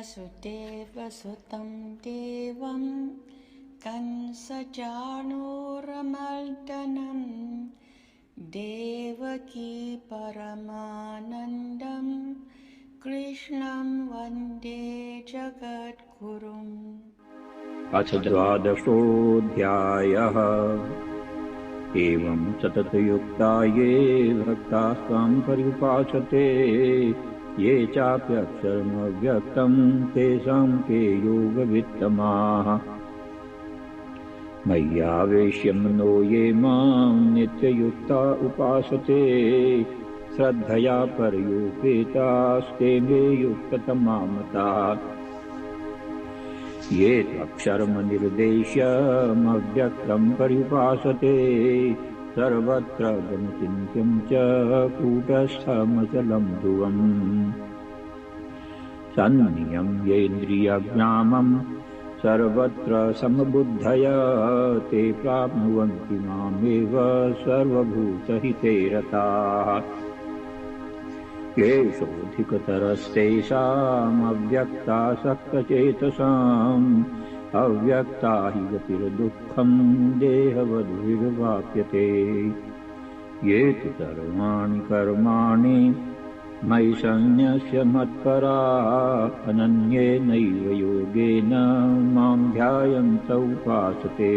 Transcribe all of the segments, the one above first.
वसुदेवसुतं देवं कंसचाणूरमर्दनं देवकी परमानन्दं कृष्णं वन्दे जगद्गुरुम्। अथ द्वादशोऽध्यायः। एवं सततयुक्ता ये भक्ताः स्वां पर्युपासते ये चाप्यक्षरमव्यक्तं तेषां के योगवित्तमाः। मय्यावेश्य मनो ये मां नित्ययुक्ता उपासते श्रद्धया पर्युपेतास्ते मे युक्ततमा मताः। ये त्वक्षरमनिर्देश्यमव्यक्तं पर्युपासते सर्वत्र गमचिन्त्यं च कूटस्थमचलं ध्रुवम्। सन्नियम्येन्द्रियग्रामं सर्वत्र समबुद्धया ते प्राप्नुवन्ति मामेव सर्वभूतहिते रताः। क्लेशोऽधिकतरस्तेषामव्यक्तासक्तचेतसाम् अव्यक्ता हि गतिर्दुःखं देहवद्भिर्वाप्यते। ये तु सर्वाणि कर्माणि मयि सन्न्यस्य मत्परा अनन्येनैव योगेन मां ध्यायन्त उपासते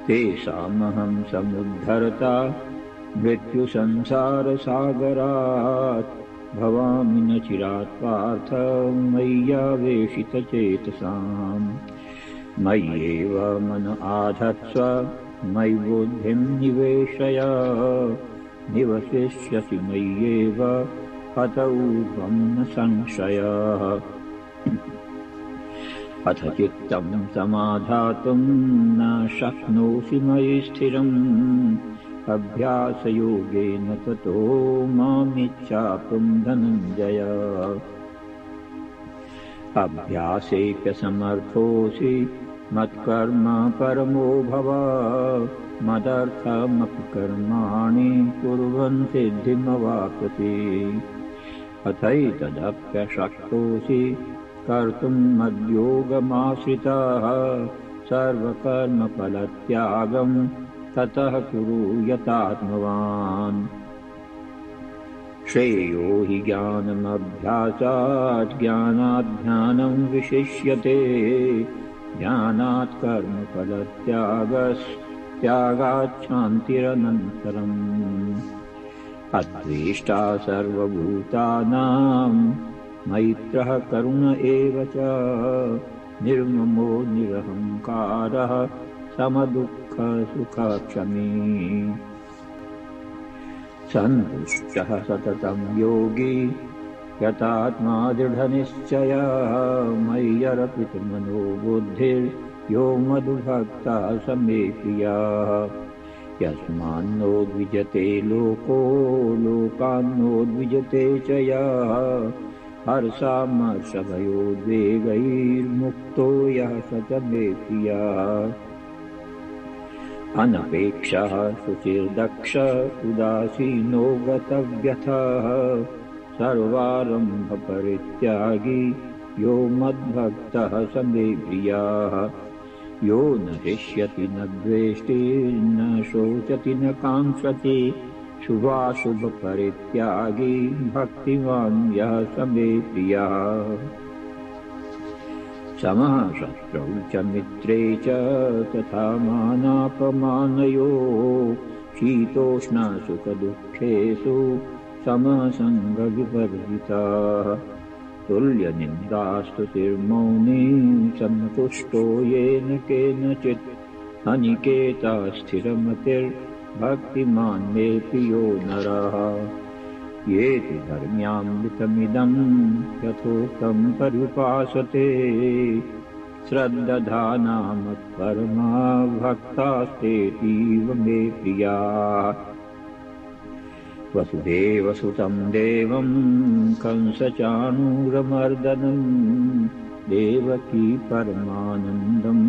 तेषामहं समुद्धरता मृत्युसंसारसागरात् भवामि न चिरात् पार्थ मय्यावेशितचेतसाम्। मय्येव मन आधत्स्व मयि बुद्धिं निवेशय निवसिष्यसि मय्येव अत ऊर्ध्वं न संशयः। अथ चित्तं समाधातुं न शक्नोषि मयि स्थिरम् अभ्यासयोगेन ततो मामिच्छाप्तुं धनञ्जय। अभ्यासेऽप्यसमर्थोऽसि मत्कर्म परमो भव मदर्थमपि कर्माणि कुर्वन् सिद्धिमवाप्स्यसि। अथैतदप्यशक्तोऽसि कर्तुं मद्योगमाश्रितः सर्वकर्मफलत्यागं ततः कुरु यतात्मवान्। श्रेयो हि ज्ञानमभ्यासात् ज्ञानात् ध्यानं विशिष्यते ज्ञानात् कर्मफलत्यागात् शान्तिरनन्तरम्। अद्वेष्टा सर्वभूतानां मैत्रः करुण एव च निर्ममो निरहङ्कारः समदुःखसुखक्षमी। सन्तुष्टः सततं योगी यतात्मा दृढनिश्चयः मय्यर्पितमनो बुद्धिर्यो मद्भक्तः स मे प्रियः। यस्मान्नो द्विजते लोको लोकान्नो च यः हर्षामर्षभयोद्वेगैर्मुक्तो यः स च मे प्रियः। अनपेक्षः शुचिर्दक्ष उदासीनो गतव्यथः सर्वारम्भपरित्यागी यो मद्भक्तः स मे प्रियः। यो न हृष्यति न द्वेष्टि न शोचति न काङ्क्षति शुभाशुभपरित्यागी भक्तिमान् यः स मे प्रियः। समः शत्रौ च मित्रे च तथा मानापमानयोः शीतोष्णसुखदुःखेषु समः सङ्गविवर्जितः। तुल्यनिन्दास्तुतिर्मौनी सन्तुष्टो येन केनचित् अनिकेतः स्थिरमतिर्भक्तिमान् मे प्रियो नरः। ये तु धर्म्यामृतमिदं यथोक्तं पर्युपासते श्रद्दधाना मत्परमा भक्तास्तेतीव मे प्रियाः। वसुदेवसुतं देवं कंसचाणूरमर्दनं देवकी परमानन्दं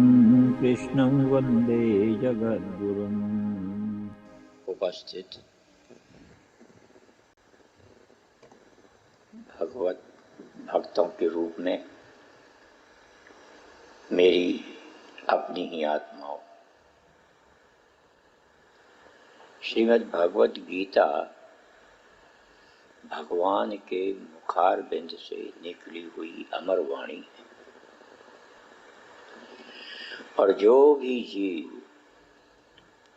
कृष्णं वन्दे जगद्गुरुम्। उपस्थित भगवत भक्तों के रूप में मेरी अपनी ही आत्माओं। श्रीमद् भगवद गीता भगवान के मुखारबिंद से निकली हुई अमर वाणी है, और जो भी जीव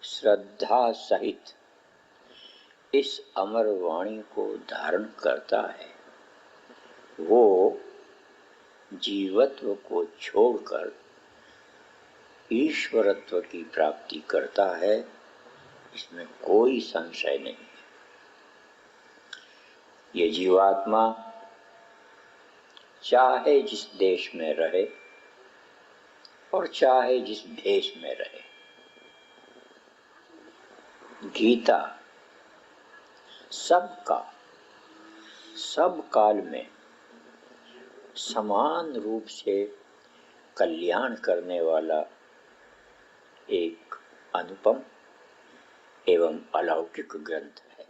श्रद्धा सहित इस अमर वाणी को धारण करता है, वो जीवत्व को छोड़कर ईश्वरत्व की प्राप्ति करता है, इसमें कोई संशय नहीं है। ये जीवात्मा चाहे जिस देश में रहे और चाहे जिस भेष में रहे, गीता सबका सब काल में समान रूप से कल्याण करने वाला एक अनुपम एवं अलौकिक ग्रंथ है।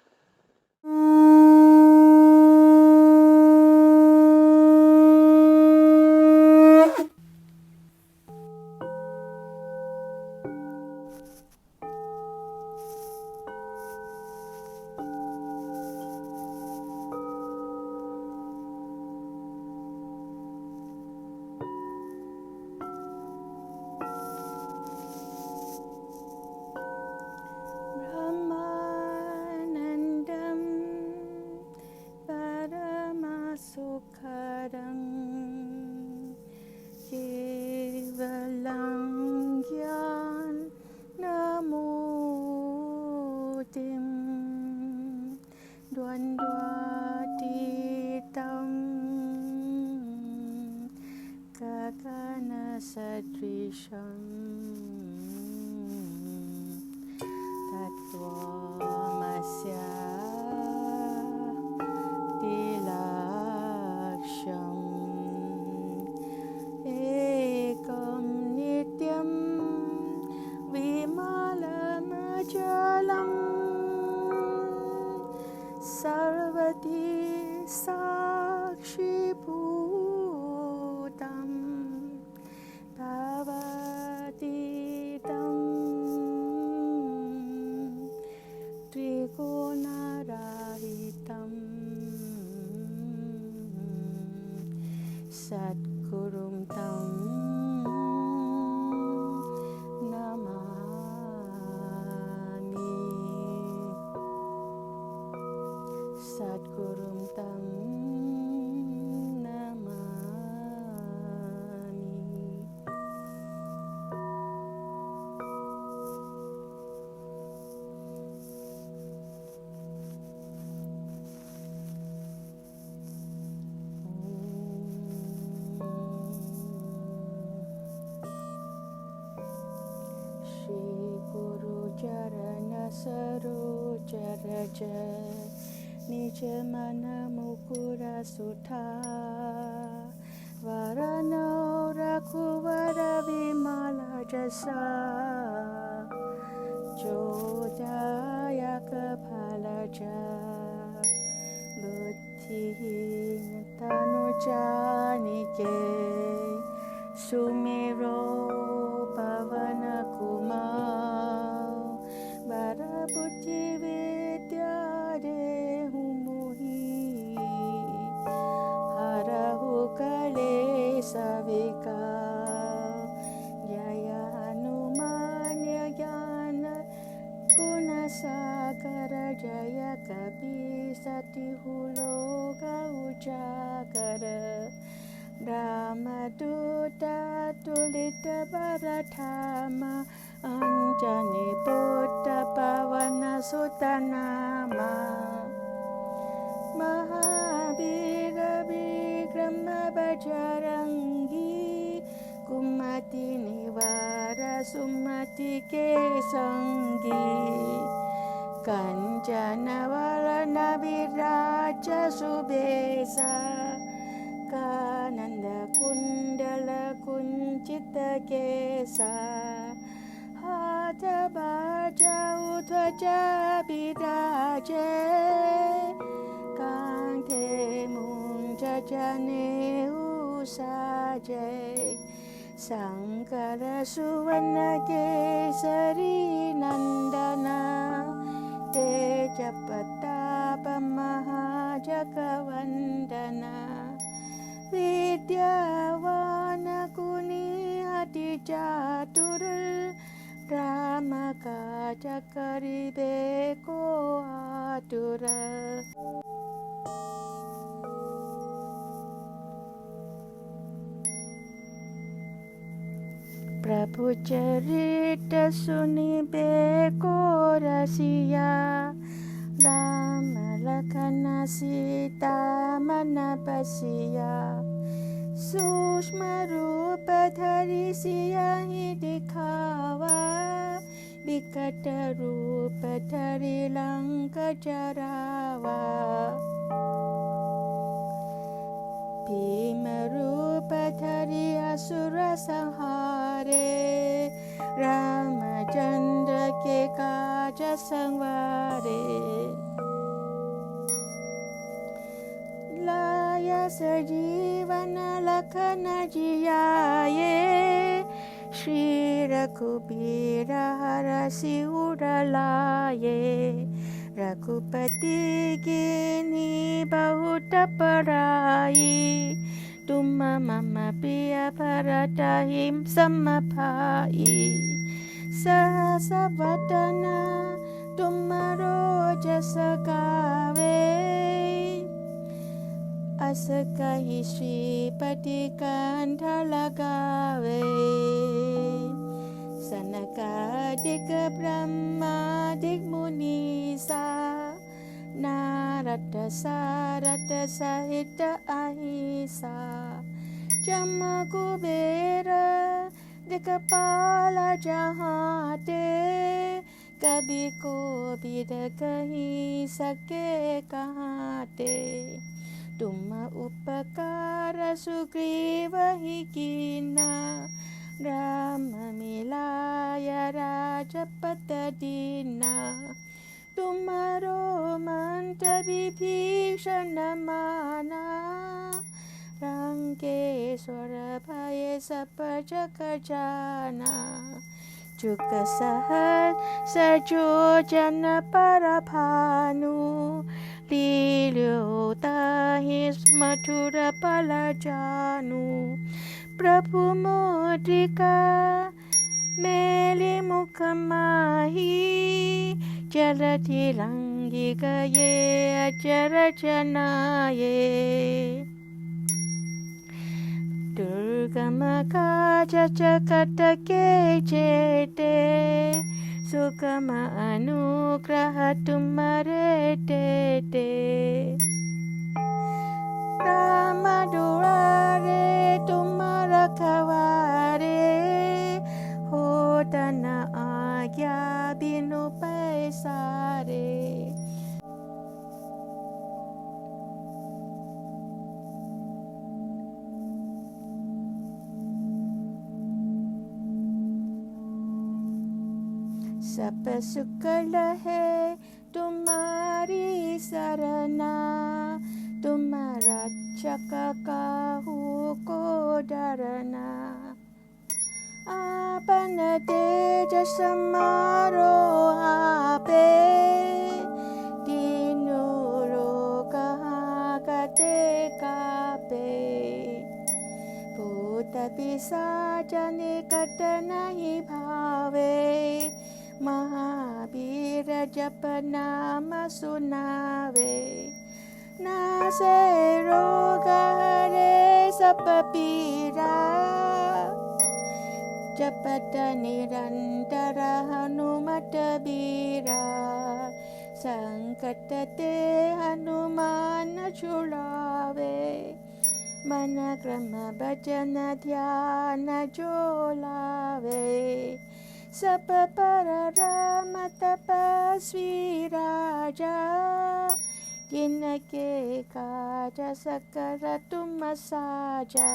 सरोज निज मन मुकुर सुधा वरनो रघुवर विमल जसा जो दायक फलज बुद्धिहीन तनु जानिके सुमेरो पवन कुमार वर बुद्धि विद्या देहु मोहि हरहु कलेश विकार जय हनुमान ज्ञान गुण सागर जय कपीसतिहु लोक उजागर रामदूत तुलित बरधाम अंजनी पुत्र पवन सुत नामा महावीर विक्रम बजरंगी कुमति निवार सुमति के संगी कंचन वरण विराज सुबेसा कानन कुंडल कुंचित केसा हाथ बाजा ध्वजा विराजे कांधे मूंज जने उसाजय शंकर सुवन केसरी नंदना तेज प्रताप महाजगवंदना विद्यावान गुणी अति चातुर राम काज करिबे को आतुर प्रभु चरित सुनिबे को रसिया राम लखन सीता मन बसिया सूक्ष्म रूप धरि सियहि दिखावा विकट रूप धरि लंक जरावा भीम रूप धरि असुर संहारे रामचंद्र के काज संवारे लाय सजीवन लखन जियाए श्री रघुबीर हरषि उर लाए रघुपति कीन्ही बहुत बड़ाई तुम मम प्रिय भरतहि सम भाई सहस वदन तुमरो जस गावे अस कहि श्रीपति कंठ लगावे सनकादिक ब्रह्मादिक मुनीसा नारद सारद सहित अहिसा जम कुबेर दिक्पाल जहाते कभी कोविद कहीं सके कहाते तुम उपकार सुग्रीव ही कीना राम मिलाय राजपद दीना तुम्हारो मंत्र विभीषण माना रंकेश्वर भय सब जग जाना चुक सहज सजो जन पर भानु लील्योताहि मधुर पल जानु प्रभु मोद्रिका मेली मुख माही जलधि लंघि गए अचर जनाए दुर्गम काज जगत के जेते सुगम अनुग्रह तुम्हारे देते राम दुआरे तुम रखवारे हो तन आज्ञा बिनु पैसारे सब सुख लहे तुम्हारी सरना तुम रक्षक काहू को डरना आपन तेज समारो आपे तीनों लोग कांपते कांपे भूत पिशाच निकट नहीं भावे महावीर जप नाम सुनावे नासे रोग हरे सब पीरा जपत निरंतर हनुमत बीरा संकट ते हनुमान छुड़ावे मन क्रम भजन ध्यान जो लावे सब पर राम तपस्वी राजा जिनके काज सकल तुम साजा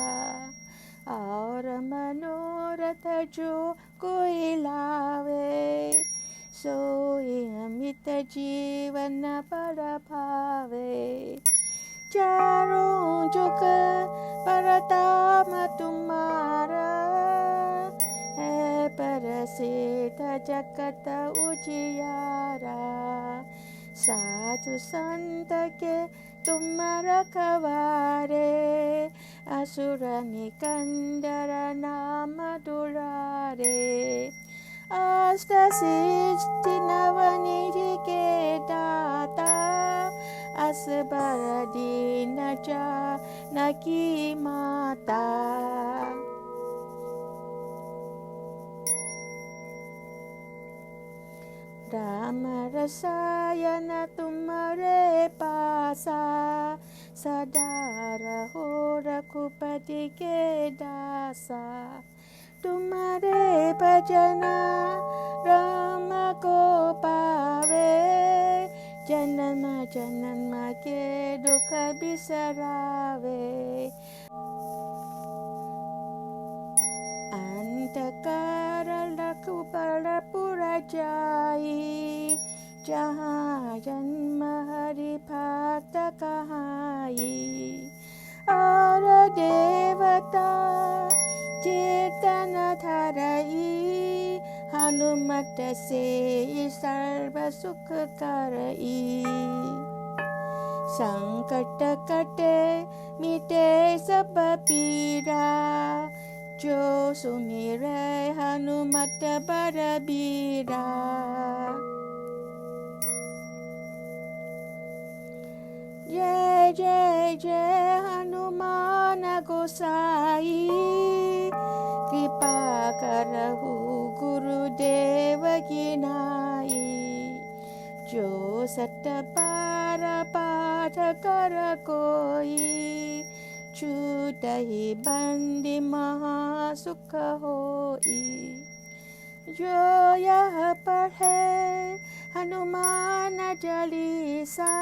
और मनोरथ जो कोई लावे सोई अमित जीवन पर भावे चारों जुग परताप तुम्हारा है प्रसिद्ध जगत उजियारा साधु संत के तुम रखवारे असुर निकंदर नाम दुलारे अष्ट सिद्धि नवनिधि के दाता असबर दीन जानकी माता राम रसायन तुम्हारे पासा सदा रहो रघुपति के दासा तुम्हारे भजन राम को पावे जन्म जन्म के दुख बिसरावे अंतकार रघुबर पुर जाई जहाँ जन्म हरि भक्त कहाई और देवता चेतन धरई हनुमत से सर्व सुख करई संकट कटे मिटे सब पीरा जो सुमिरै हनुमत बलबीरा जय जय जय हनुमान गोसाई कृपा करहु गुरुदेव की नाई जो सत बार पाठ कर कोई छूटहि बंदी महा सुख होई जो यह पढ़े हनुमान चालीसा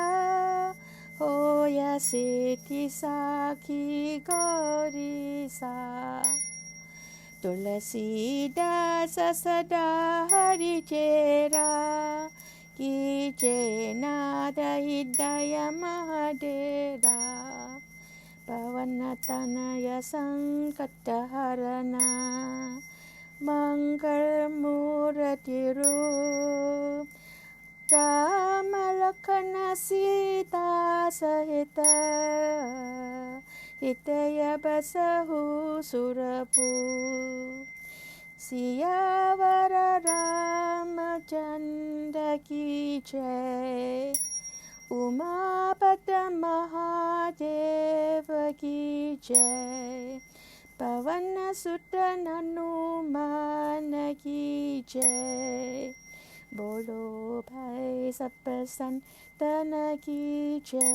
होया सिद्धि साखी गौरीसा तुलसीदास सदा हरि चेरा कीजे नाद हृदय महाडेरा पवन तनय संकट हरना मंगल मूर्ति रूप राम लखन सीता सहित हितय बसहु सुरपुर सियावर रामचंद्र की जय उमापत महादेव की जय पवन सुत हनुमान की जय बोलो भाई सब संतन की जय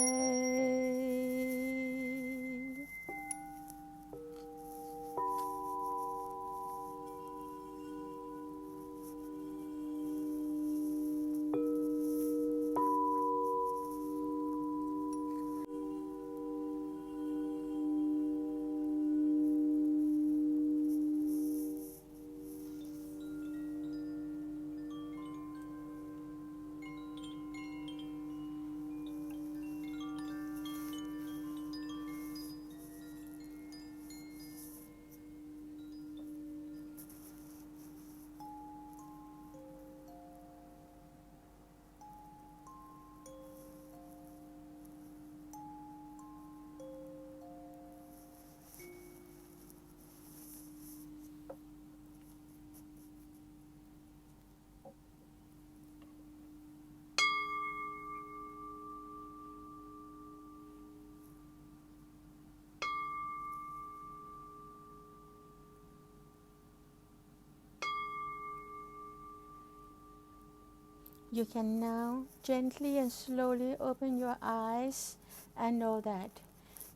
You can now gently and slowly open your eyes and know that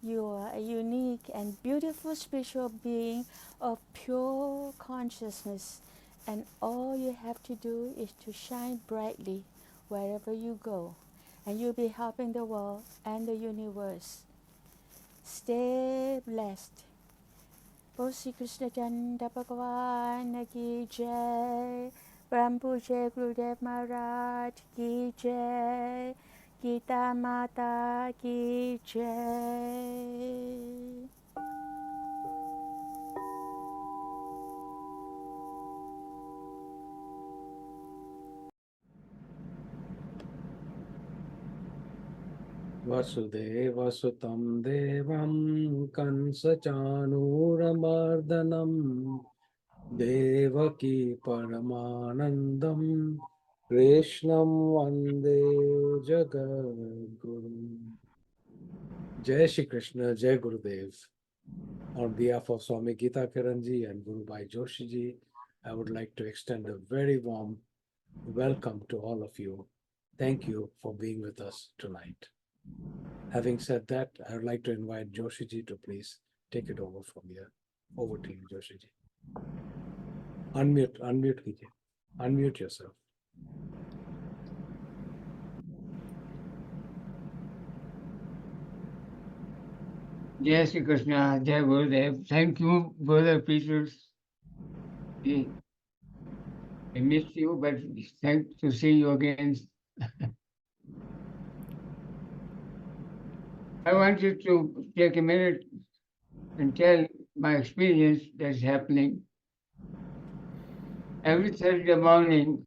you are a unique and beautiful spiritual being of pure consciousness, and all you have to do is to shine brightly wherever you go, and you'll be helping the world and the universe. Stay blessed. Both Sri Krishna Chandra Bhagwan ki jai. Brahm Pujay Gurudev Maharaj ki jai. Geeta Mata Ki Jai. Vasudeva Sutam Devam Kansachanuramardanam Devaki Paramanandam Krishnam Vande Jagadguru. Jai Shri Krishna, Jai Gurudev. On behalf of Swami Geeta Kiran ji and Guru Bhai Joshi ji, I would like to extend a very warm welcome to all of you. Thank you for being with us tonight. Having said that, I would like to invite Joshi ji to please take it over from here. Over to you, Joshi ji. Unmute कीजिए. Unmute yourself. Jai Shri Krishna, Jai Gurudev. Thank you, Brother Peters. I missed you, but thanks to see you again. I wanted to take a minute and tell my experience that's happening. Every Thursday morning,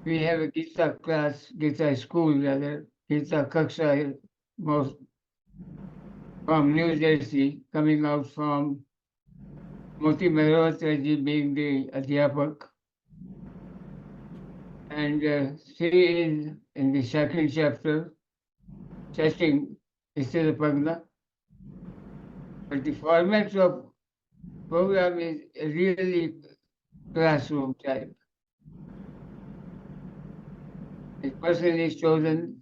we have a Geeta class, Geeta school rather, Geeta Kaksha, most from New Jersey, coming out from Moti Mehrotra ji being the Adhyapak. And she is in the second chapter, testing Pagna. But the format of program is really classroom type. A person is chosen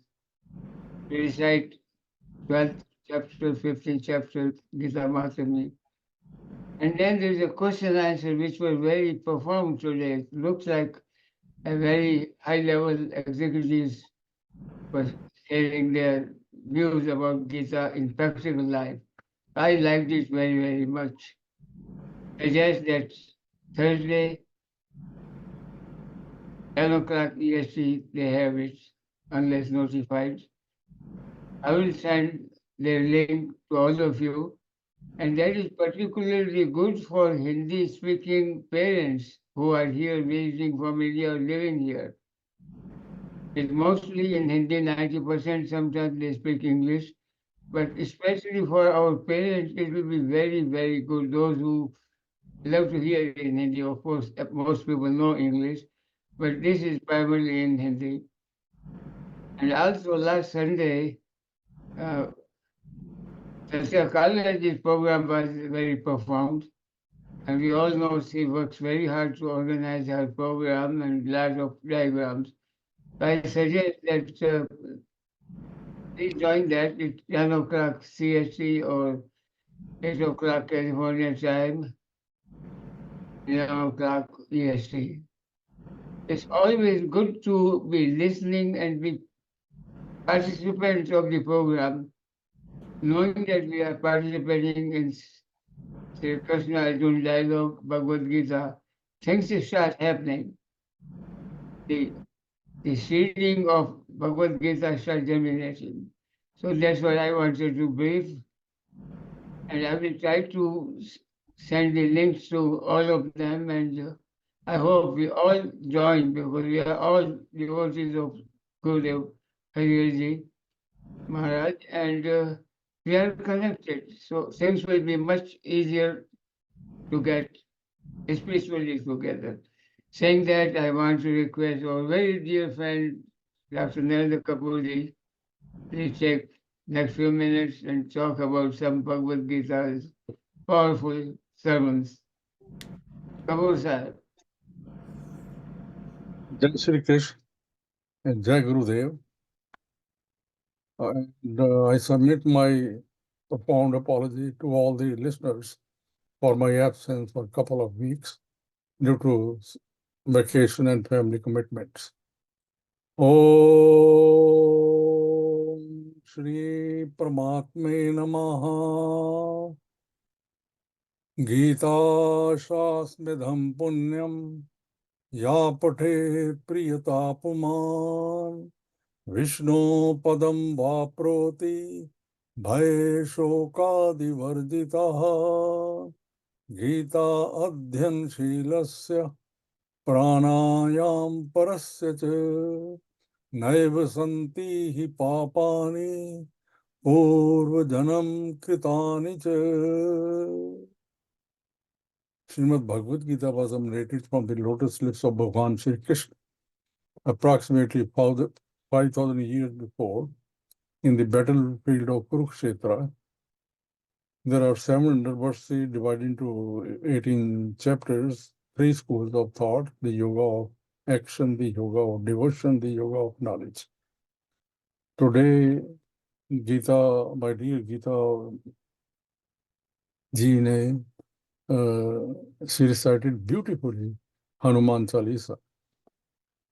to recite 12th chapter, 15th chapter, Gita Mahatmya. And then there's a question answer which was very profound today. It looks like a very high level executives were sharing their views about Gita in practical life. I liked it very, very much. I suggest that Thursday, 10 o'clock EST, they have it, unless notified. I will send the link to all of you, and that is particularly good for Hindi-speaking parents who are here visiting from India or living here. It's mostly in Hindi, 90%, sometimes they speak English, but especially for our parents, it will be very, very good. Those who love to hear in Hindi, of course, most people know English, but this is primarily in Hindi. And also last Sunday, Satya Kalaji's program was very profound. And we all know she works very hard to organize her program and lot of diagrams. So I suggest that please join that at 10 o'clock CST or 8 o'clock California time, 11 o'clock EST. It's always good to be listening and be participants of the program, knowing that we are participating in Sri Krishna Arjuna dialogue, Bhagavad Gita. Things start happening. The seeding of Bhagavad Gita start germinating. So that's what I wanted to brief. And I will try to send the links to all of them, and I hope we all join because we are all devotees of Gurudev Hariji Maharaj, and we are connected. So things will be much easier to get spiritually together. Saying that, I want to request our very dear friend, Dr. Narendra Kapoorji, please take next few minutes and talk about some Bhagavad Gita's powerful sermons. Kapoor Sahib. Jai Shri Krishna and Jai Gurudev. And I submit my profound apology to all the listeners for my absence for a couple of weeks due to vacation and family commitments. Om Shri Paramatme Namaha. Gita Shasmidham Punyam Ya Pate Priyata Puman Vishnu padam vaproti bhaye shokadivarditaha Geeta adhyan shilasya pranayam parasya cha naiva santi hi papani Purvajanam kritani cha. Srimad Bhagavad Gita was emanated from the lotus lips of Bhagavan Shri Krishna, approximately 5,000 years before, in the battlefield of Kurukshetra. There are 700 verses divided into 18 chapters, 3 schools of thought, the yoga of action, the yoga of devotion, the yoga of knowledge. Today, Geeta, my dear Geeta ji ne she recited beautifully Hanuman Chalisa.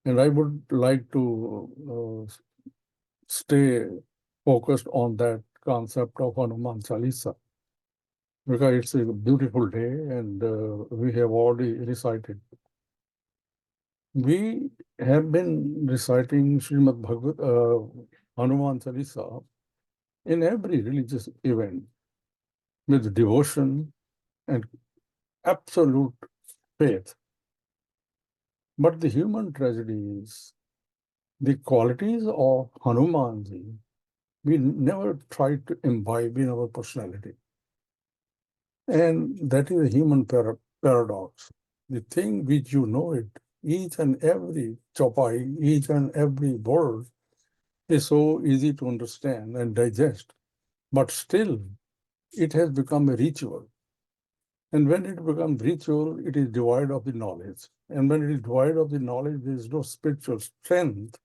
And I would like to stay focused on that concept of Hanuman Chalisa because it's a beautiful day and we have already recited. We have been reciting Srimad Bhagavad Hanuman Chalisa in every religious event with devotion and absolute faith. But the human tragedy is the qualities of Hanumanji, we never try to imbibe in our personality. And that is a human paradox. The thing which you know it, each and every chopai, each and every word is so easy to understand and digest, but still it has become a ritual. And when it becomes ritual, it is devoid of the knowledge. And when it is devoid of the knowledge, there is no spiritual strength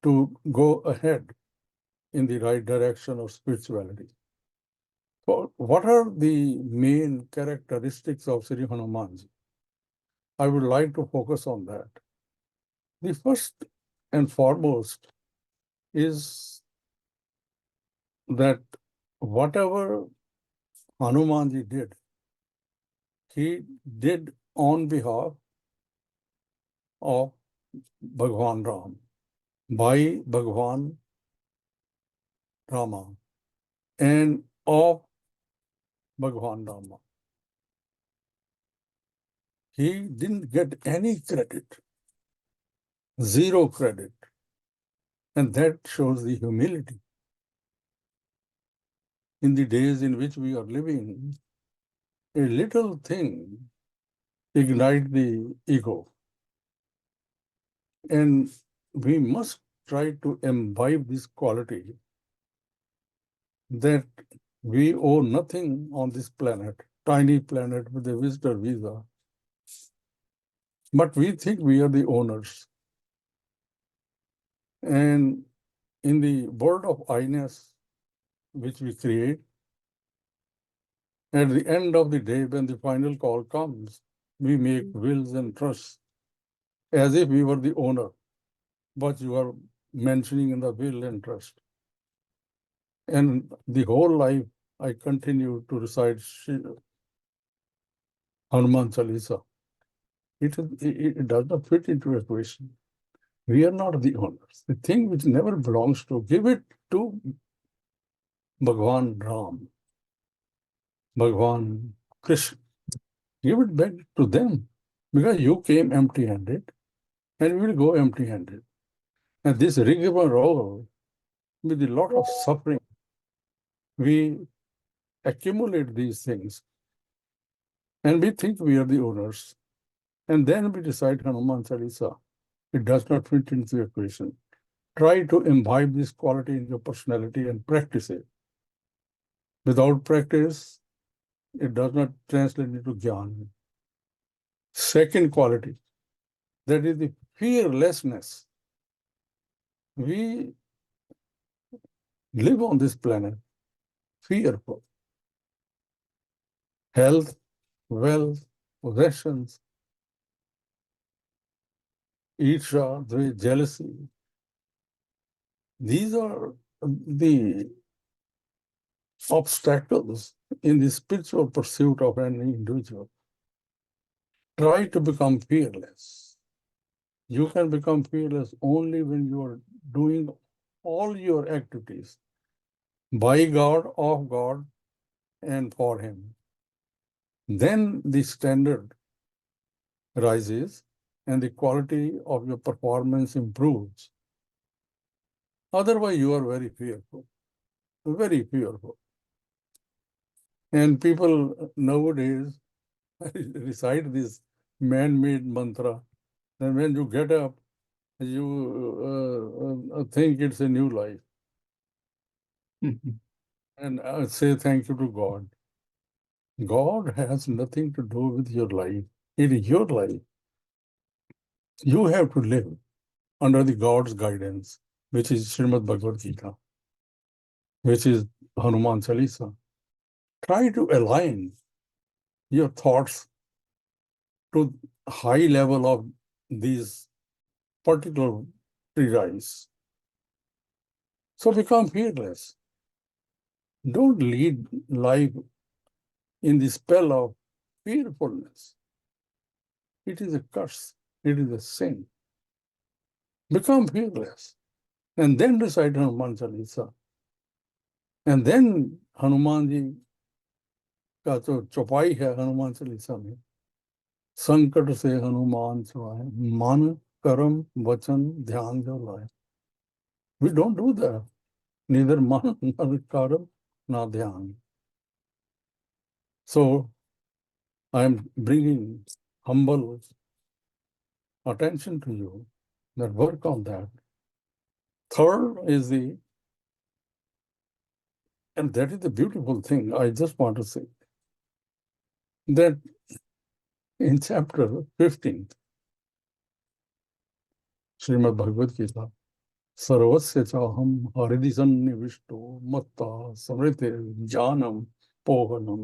to go ahead in the right direction of spirituality. So what are the main characteristics of Sri Hanumanji? I would like to focus on that. The first and foremost is that whatever Hanumanji did, he did on behalf of Bhagwan Ram, by Bhagwan Rama, and of Bhagwan Rama. He didn't get any credit, zero credit. And that shows the humility. In the days in which we are living, a little thing ignites the ego. And we must try to imbibe this quality that we owe nothing on this planet, tiny planet with a visitor visa. But we think we are the owners. And in the world of I-ness, which we create, at the end of the day, when the final call comes, we make wills and trusts as if we were the owner, what you are mentioning in the will and trust. And the whole life, I continue to recite Hanuman Chalisa. It does not fit into a equation. We are not the owners. The thing which never belongs to, give it to Bhagwan Ram, Bhagwan Krishna. Give it back to them because you came empty-handed and we will go empty-handed. And this rigmarole with a lot of suffering, we accumulate these things and we think we are the owners. And then we decide Hanuman Chalisa. It does not fit into the equation. Try to imbibe this quality in your personality and practice it. Without practice, it does not translate into jnana. Second quality, that is the fearlessness. We live on this planet fearful. Health, wealth, possessions, Isha, jealousy. These are the obstacles in the spiritual pursuit of any individual. Try to become fearless. You can become fearless only when you are doing all your activities by God, of God, and for Him. Then the standard rises and the quality of your performance improves. Otherwise, you are very fearful, very fearful. And people nowadays recite this man-made mantra. And when you get up, you think it's a new life and say thank you to God. God has nothing to do with your life. It is your life. You have to live under the God's guidance, which is Srimad Bhagavad Gita, which is Hanuman Chalisa. Try to align your thoughts to high level of these particular precepts. So become fearless. Don't lead life in the spell of fearfulness. It is a curse. It is a sin. Become fearless. And then recite Hanuman Chalisa. And then Hanuman ji का जो चौपाई है हनुमान चालीसा में, संकट से हनुमान छुड़ाए, मन कर्म वचन ध्यान जो लाए. We don't do that. Neither man nor karma nor dhyan. So I am bringing humble attention to you that work on that. Third is and that is the beautiful thing, I just want to say, that in chapter 15, Srimad Bhagavad Gita, सर्वस्य चाहम हृदि सन्निविष्टो मत्ता स्मृते ज्ञानम पोहनम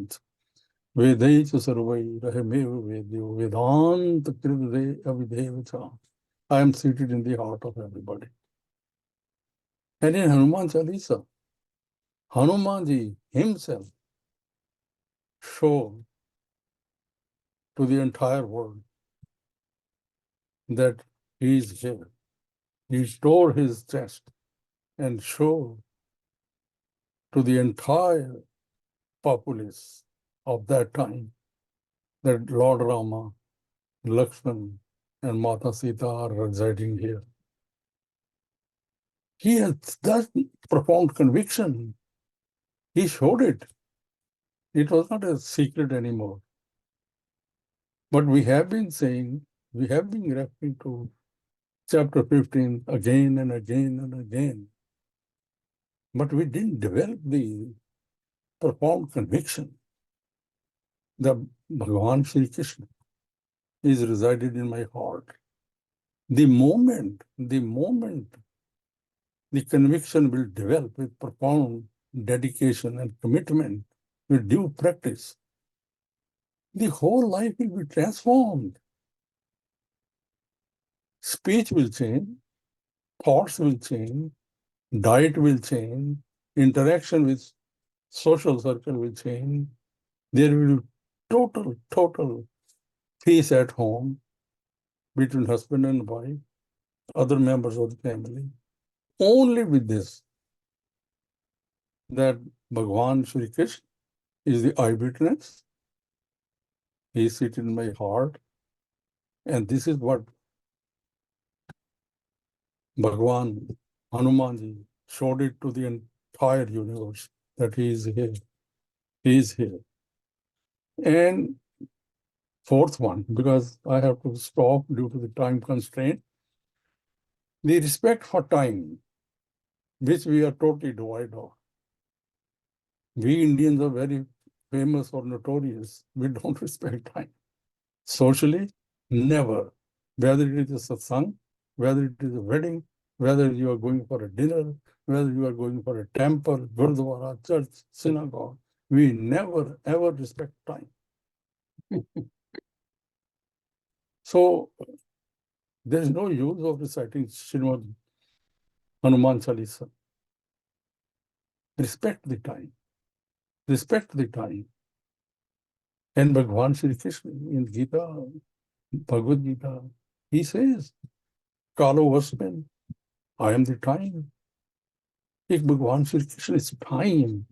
वेदै च सर्वैरहमेव वेद्यो वेदांत कृते अविधेव च. I am seated in the heart of everybody. And in Hanuman Chalisa, Hanumanji himself showed to the entire world that he is here. He tore his chest and showed to the entire populace of that time that Lord Rama, Lakshman, and Mata Sita are residing here. He has that profound conviction. He showed it. It was not a secret anymore. But we have been saying, we have been referring to chapter 15 again and again and again. But we didn't develop the profound conviction that Bhagavan Sri Krishna is resided in my heart. The moment the conviction will develop with profound dedication and commitment, with due practice, the whole life will be transformed. Speech will change, thoughts will change, diet will change, interaction with social circle will change. There will be total peace at home between husband and wife, other members of the family. Only with this, that Bhagavan Sri Krishna is the eyewitness. He is seated in my heart. And this is what Bhagavan Hanumanji showed it to the entire universe, that he is here. He is here. And fourth one, because I have to stop due to the time constraint, the respect for time, which we are totally devoid of. We Indians are very famous or notorious. We don't respect time. Socially, never. Whether it is a satsang, whether it is a wedding, whether you are going for a dinner, whether you are going for a temple, gurdwara, church, synagogue, we never ever respect time. So there is no use of reciting Srimad Hanuman Chalisa. Respect the time. Respect the time. And Bhagwan Sri Krishna in Gita, Bhagavad Gita, he says Kalo Vasman, I am the time. Ek Bhagwan Sri Krishna is time.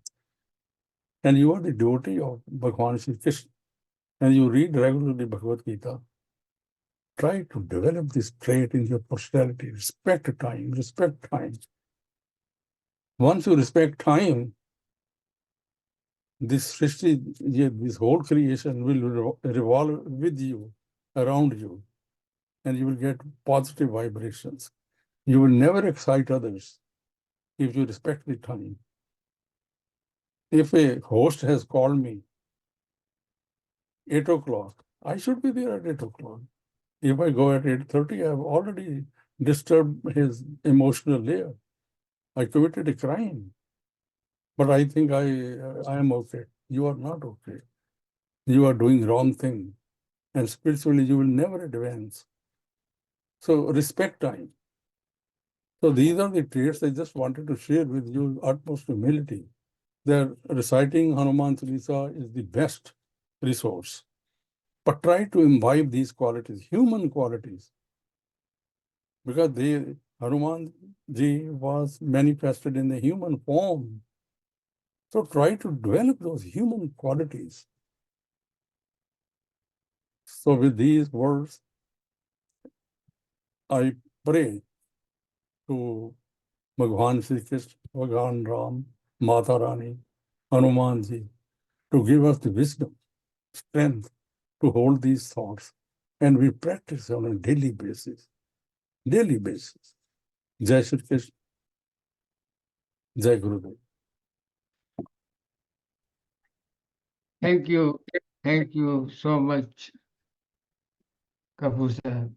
And you are the devotee of Bhagwan Sri Krishna. And you read regularly Bhagavad Gita. Try to develop this trait in your personality. Respect time, respect time. Once you respect time, this Srishti, this whole creation will revolve with you, around you, and you will get positive vibrations. You will never excite others if you respect the time. If a host has called me 8 o'clock, I should be there at 8 o'clock. If I go at 8:30, I've already disturbed his emotional layer. I committed a crime. But I think I am okay. You are not okay. You are doing wrong thing. And spiritually, you will never advance. So respect time. So these are the traits I just wanted to share with you, utmost humility. That reciting Hanuman Chalisa is the best resource. But try to imbibe these qualities, human qualities. Because Hanuman ji was manifested in the human form. So try to develop those human qualities. So with these words, I pray to Bhagwan Sri Krishna, Bhagwan Ram, Mata Rani, Hanuman ji, to give us the wisdom, strength to hold these thoughts. And we practice on a daily basis. Daily basis. Jai Shri Krishna. Jai Gurudev. Thank you. Thank you so much, Kapoor Sahib.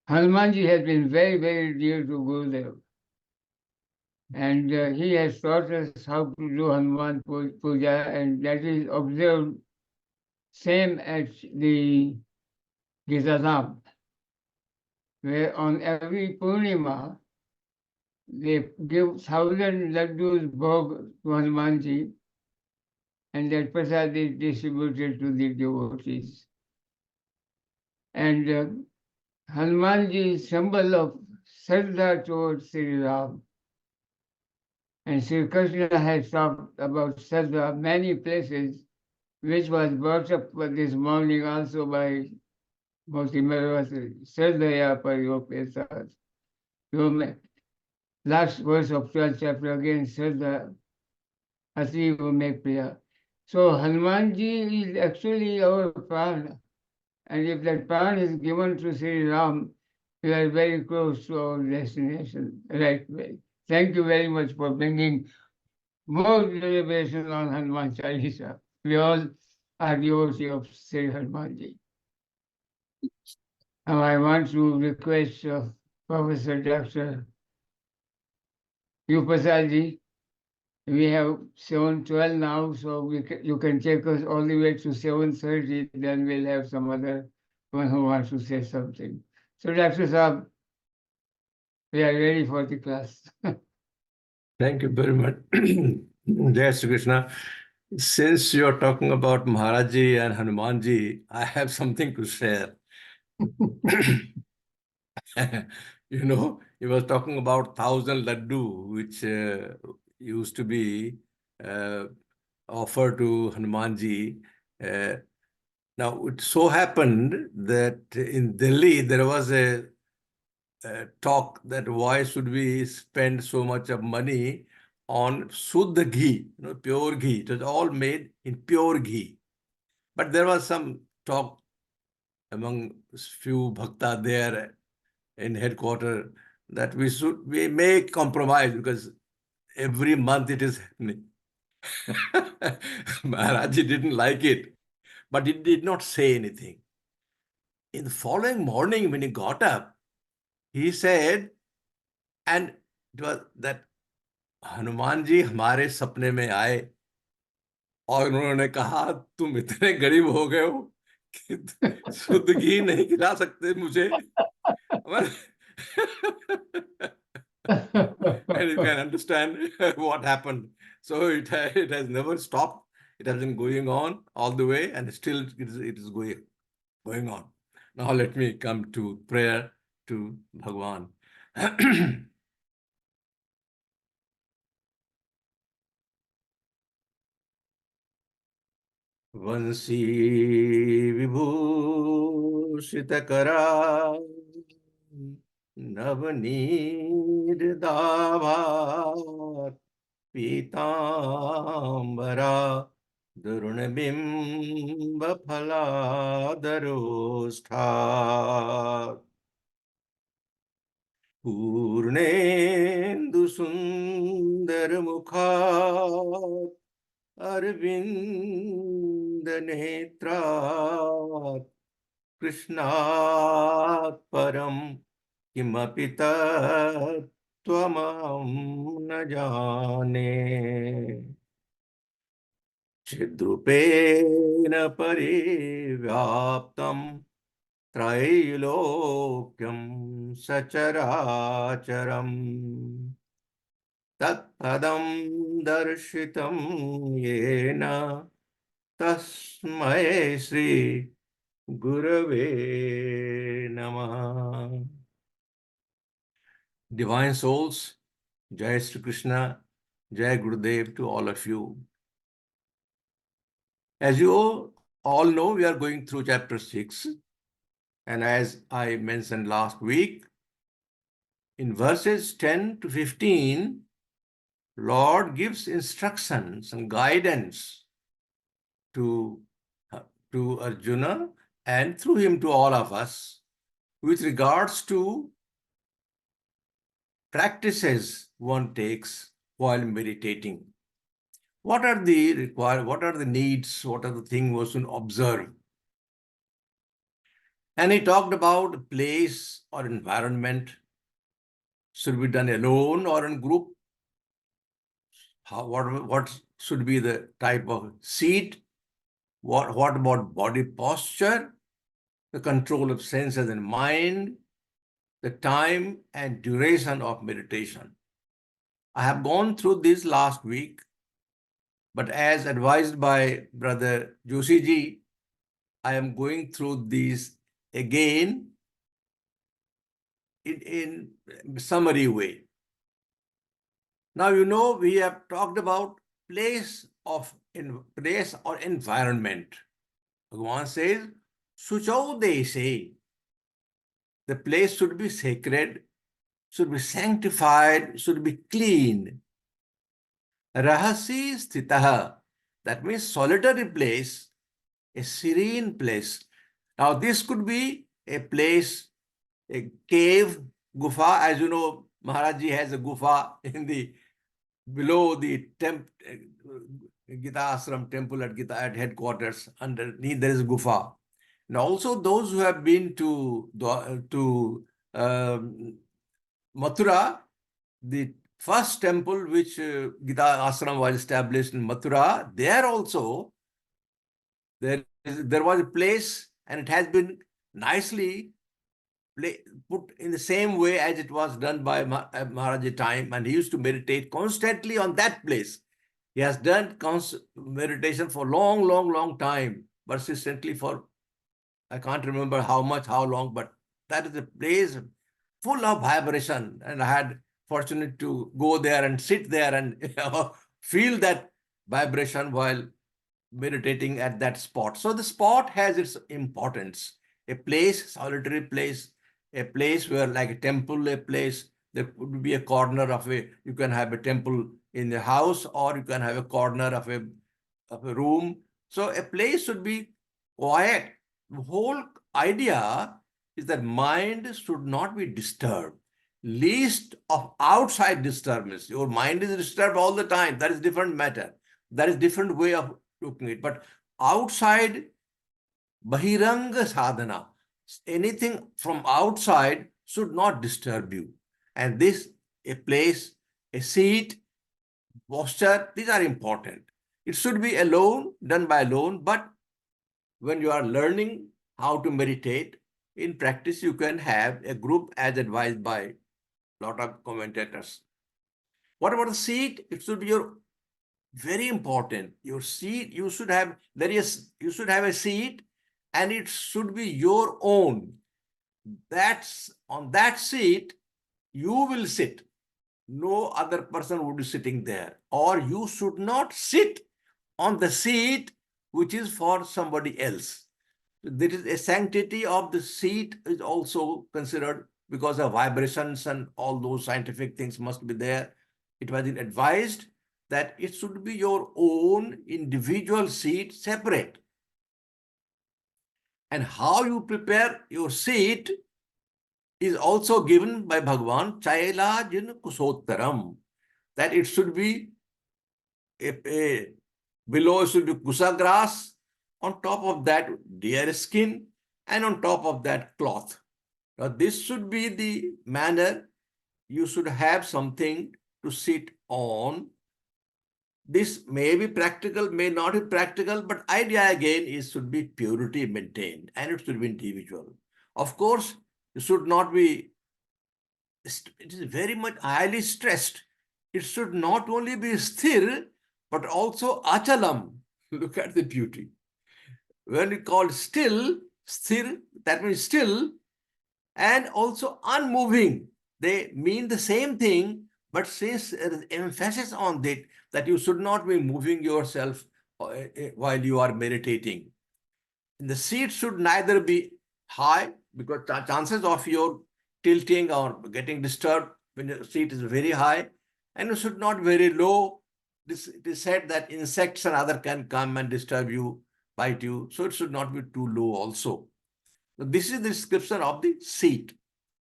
Hanumanji has been very, very dear to Gurudev. And he has taught us how to do Hanuman Puja, and that is observed same as the Geeta, where on every Purnima, they give 1,000 laddus bhog to Hanumanji, and that prasad is distributed to the devotees. And Hanumanji is symbol of Shraddha towards Sri Ram. And Sri Krishna has talked about Shraddha many places, which was brought up this morning also by Moti Mervasi. Shraddhaya Pariyopesat. Last verse of 12th chapter again, Shraddha Ati will make priya. So Hanumanji is actually our prana. And if that prana is given to Sri Ram, we are very close to our destination, right way. Thank you very much for bringing more deliberation on Hanuman Chalisa. We all are devotees of Sri Hanumanji. Now I want to request Professor Dr. Upasadji. We have 7:12 now, so you can take us all the way to 7:30, then we'll have some other one who wants to say something. So Dr. Saab, we are ready for the class. Thank you very much. Jai Shri Krishna. Since you're talking about Maharaji and Hanumanji, I have something to share. You know, he was talking about 1,000 laddu, which used to be offered to Hanumanji. Now, it so happened that in Delhi, there was a talk that why should we spend so much of money on Shuddha ghee, pure ghee. It was all made in pure ghee. But there was some talk among few bhakta there in headquarters that we may compromise because every month it is happening. Maharaji didn't like it, but he did not say anything. In the following morning, when he got up, he said, and it was that Hanuman ji हमारे सपने में आए और उन्होंने कहा तुम इतने गरीब हो गए हो कि शुद्ध घी नहीं खिला सकते मुझे. And you can understand what happened. So it has never stopped. It has been going on all the way, and still it is going on. Now let me come to prayer to Bhagwan. Vansi vibhushitakara navnirdabhat pitambara durunabimba phaladharostha purnendu sundar mukhat Arvind Netrat Krishnat Param Kimapi Tattvamam na jane Chidrupena Parivyaptam Trailokyam Sacharacharam Tatpadam Darshitam Yena Tasmai Sri Gurave Namaha. Divine souls, Jai Sri Krishna, Jai Gurudev to all of you. As you all know, we are going through chapter 6. And as I mentioned last week, in verses 10 to 15, Lord gives instructions and guidance to Arjuna and through him to all of us with regards to practices one takes while meditating. What are the needs, what are the things one should observe? And he talked about place or environment. Should be done alone or in group? What should be the type of seat? What about body posture? The control of senses and mind, the time and duration of meditation. I have gone through this last week, but as advised by Brother Joshi ji, I am going through these again in summary way. Now, you know, we have talked about place or environment. Bhagavan says, Suchau they say, the place should be sacred, should be sanctified, should be clean. Rahasi sthitaha, that means solitary place, a serene place. Now, this could be a place, a cave, gufa. As you know, Maharaji has a gufa in the below the Gita Ashram temple at Gita at headquarters. Underneath there is a gufa. And also those who have been to Mathura, the first temple which Gita Ashram was established in Mathura, there also there was a place, and it has been nicely put in the same way as it was done by Maharaji time, and he used to meditate constantly on that place. He has done meditation for long time, persistently for, I can't remember how long, but that is a place full of vibration, and I had fortunate to go there and sit there and feel that vibration while meditating at that spot. So the spot has its importance. A place, solitary place, a place where like a temple, a place, there could be a corner of you can have a temple in the house, or you can have a corner of a room. So a place should be quiet. The whole idea is that mind should not be disturbed. Least of outside disturbance. Your mind is disturbed all the time. That is different matter. That is different way of looking at it. But outside, bahiranga sadhana, anything from outside should not disturb you. And this, a place, a seat, posture, these are important. It should be alone, done by alone, but when you are learning how to meditate, in practice, you can have a group as advised by a lot of commentators. What about the seat? It should be very important. Your seat, you should have a seat and it should be your own. That's on that seat, you will sit. No other person would be sitting there. Or you should not sit on the seat which is for somebody else. There is a sanctity of the seat is also considered because of vibrations and all those scientific things must be there. It was advised that it should be your own individual seat separate. And how you prepare your seat is also given by Bhagwan, Chaila Jin Kusottaram, that it should be below should be kusa grass, on top of that deer skin, and on top of that cloth. Now this should be the manner. You should have something to sit on. This may be practical, may not be practical, but idea again is should be purity maintained and it should be individual. Of course, it should not be, it is very much highly stressed. It should not only be sthir, but also achalam. Look at the beauty. When we call still, sthir, that means still, and also unmoving. They mean the same thing, but since there is emphasis on it, that you should not be moving yourself while you are meditating. The seat should neither be high, because chances of your tilting or getting disturbed when your seat is very high, and it should not very low. It is said that insects and other can come and disturb you, bite you, so it should not be too low also. So this is the description of the seat.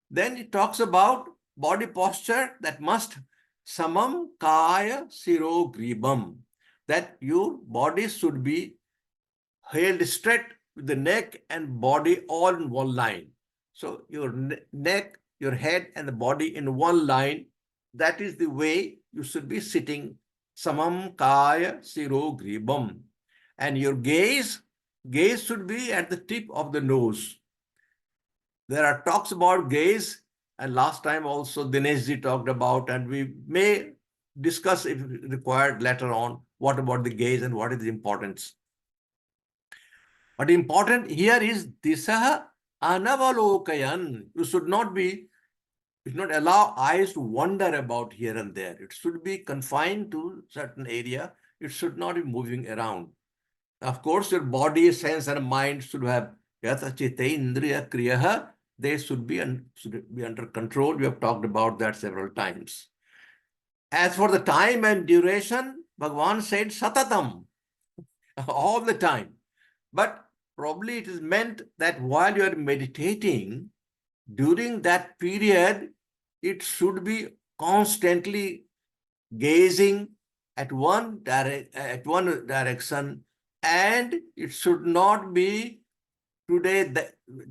Then it talks about body posture that must samam kaya siro gribam, that your body should be held straight with the neck and body all in one line. So your neck, your head and the body in one line, that is the way you should be sitting. Samam kaya siro gribam. And your gaze should be at the tip of the nose. There are talks about gaze, and last time also Dineshji talked about, and we may discuss if required later on, what about the gaze and what is the importance. But important here is disaha anavalokayan. You should not allow eyes to wander about here and there. It should be confined to certain area. It should not be moving around. Of course, your body, sense, and mind should have yatha chitta indriya kriyaha. They should be under control. We have talked about that several times. As for the time and duration, Bhagwan said satatam, all the time. But probably it is meant that while you are meditating, during that period, it should be constantly gazing at one direction, and it should not be today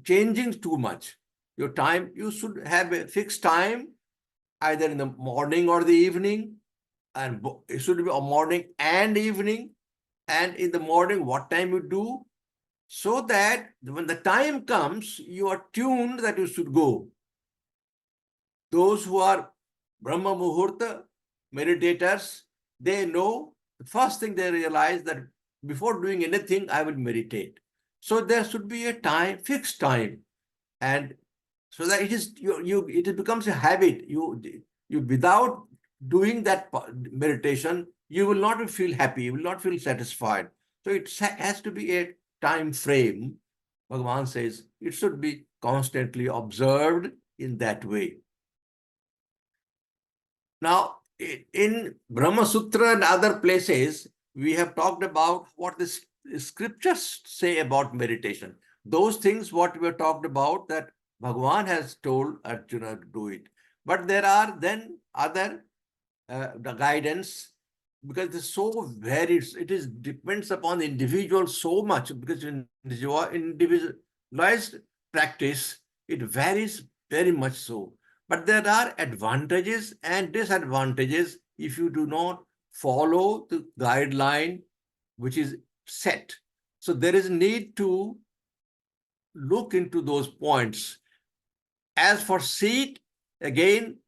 changing too much. Your time, you should have a fixed time, either in the morning or the evening, and it should be a morning and evening. And in the morning, what time you do, so that when the time comes, you are tuned that you should go. Those who are Brahma Muhurta meditators, they know the first thing they realize that before doing anything, I will meditate. So there should be a time, fixed time, and so that it becomes a habit. You without doing that meditation, you will not feel happy, you will not feel satisfied. So it has to be a time frame. Bhagavan says it should be constantly observed in that way. Now, in Brahma Sutra and other places, we have talked about what the scriptures say about meditation. Those things what we have talked about, that Bhagavan has told Arjuna to do it. But there are then other the guidance, because it's so varied. It depends upon the individual so much, because in individualized practice, it varies very much so. But there are advantages and disadvantages if you do not follow the guideline which is set. So there is need to look into those points. As for seat, again,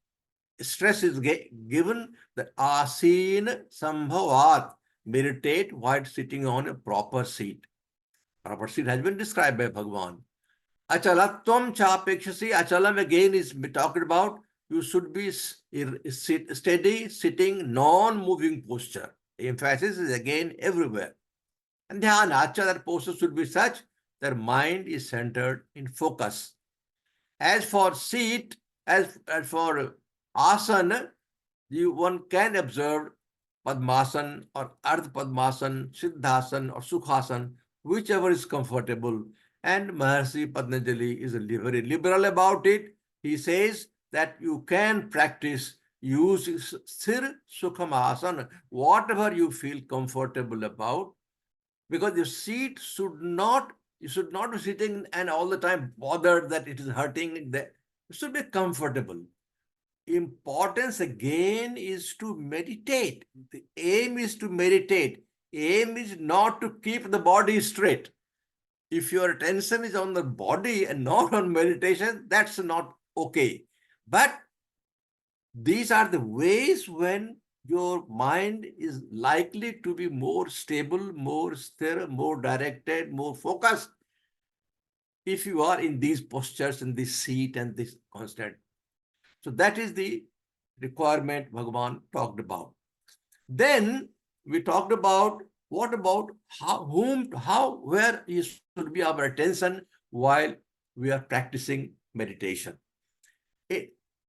stress is given that asin sambhavat, meditate while sitting on a proper seat. Proper seat has been described by Bhagwan. Achalatvam chapekshasi. Achalam again is talked about. You should be steady, sitting, non-moving posture. The emphasis is again everywhere. And dhyana, that posture should be such that mind is centered in focus. As for seat, as for asana, one can observe Padmasan or Ardha Padmasan, Siddhasan or Sukhasan, whichever is comfortable. And Maharshi Patanjali is very liberal about it. He says that you can practice, use Sthir Sukhamasana, whatever you feel comfortable about, because your seat you should not be sitting and all the time bothered that it is hurting. It should be comfortable. Importance again is to meditate. The aim is to meditate. Aim is not to keep the body straight. If your attention is on the body and not on meditation, that's not okay. But these are the ways when your mind is likely to be more stable, more sthir, more directed, more focused. If you are in these postures, in this seat and this constant. So that is the requirement Bhagavan talked about. Then we talked about what about where should be our attention while we are practicing meditation.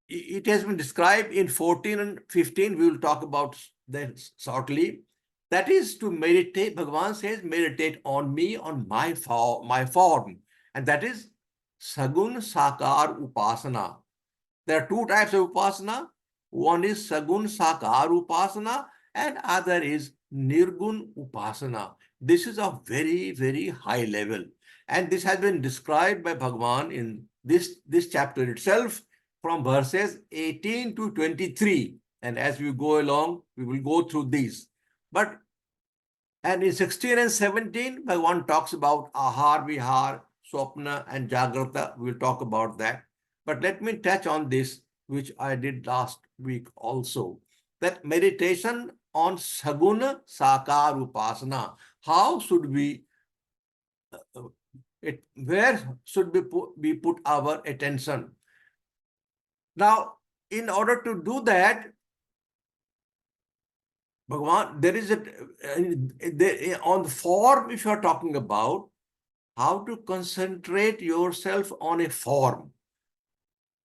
It has been described in 14 and 15. We will talk about that shortly. That is to meditate. Bhagavan says, meditate on me, on my form. And that is Sagun Sakar Upasana. There are two types of upasana. One is Sagun Sakar Upasana and other is Nirgun Upasana. This is a very, very high level. And this has been described by Bhagavan in this chapter itself from verses 18 to 23. And as we go along, we will go through these. And in 16 and 17, Bhagavan talks about Ahar, Vihar, Swapna and Jagrata. We'll talk about that. But let me touch on this, which I did last week also. That meditation on Saguna Sakar Upasana. How should we, where should we put our attention? Now, in order to do that, Bhagavan, there is on the form, if you are talking about, how to concentrate yourself on a form.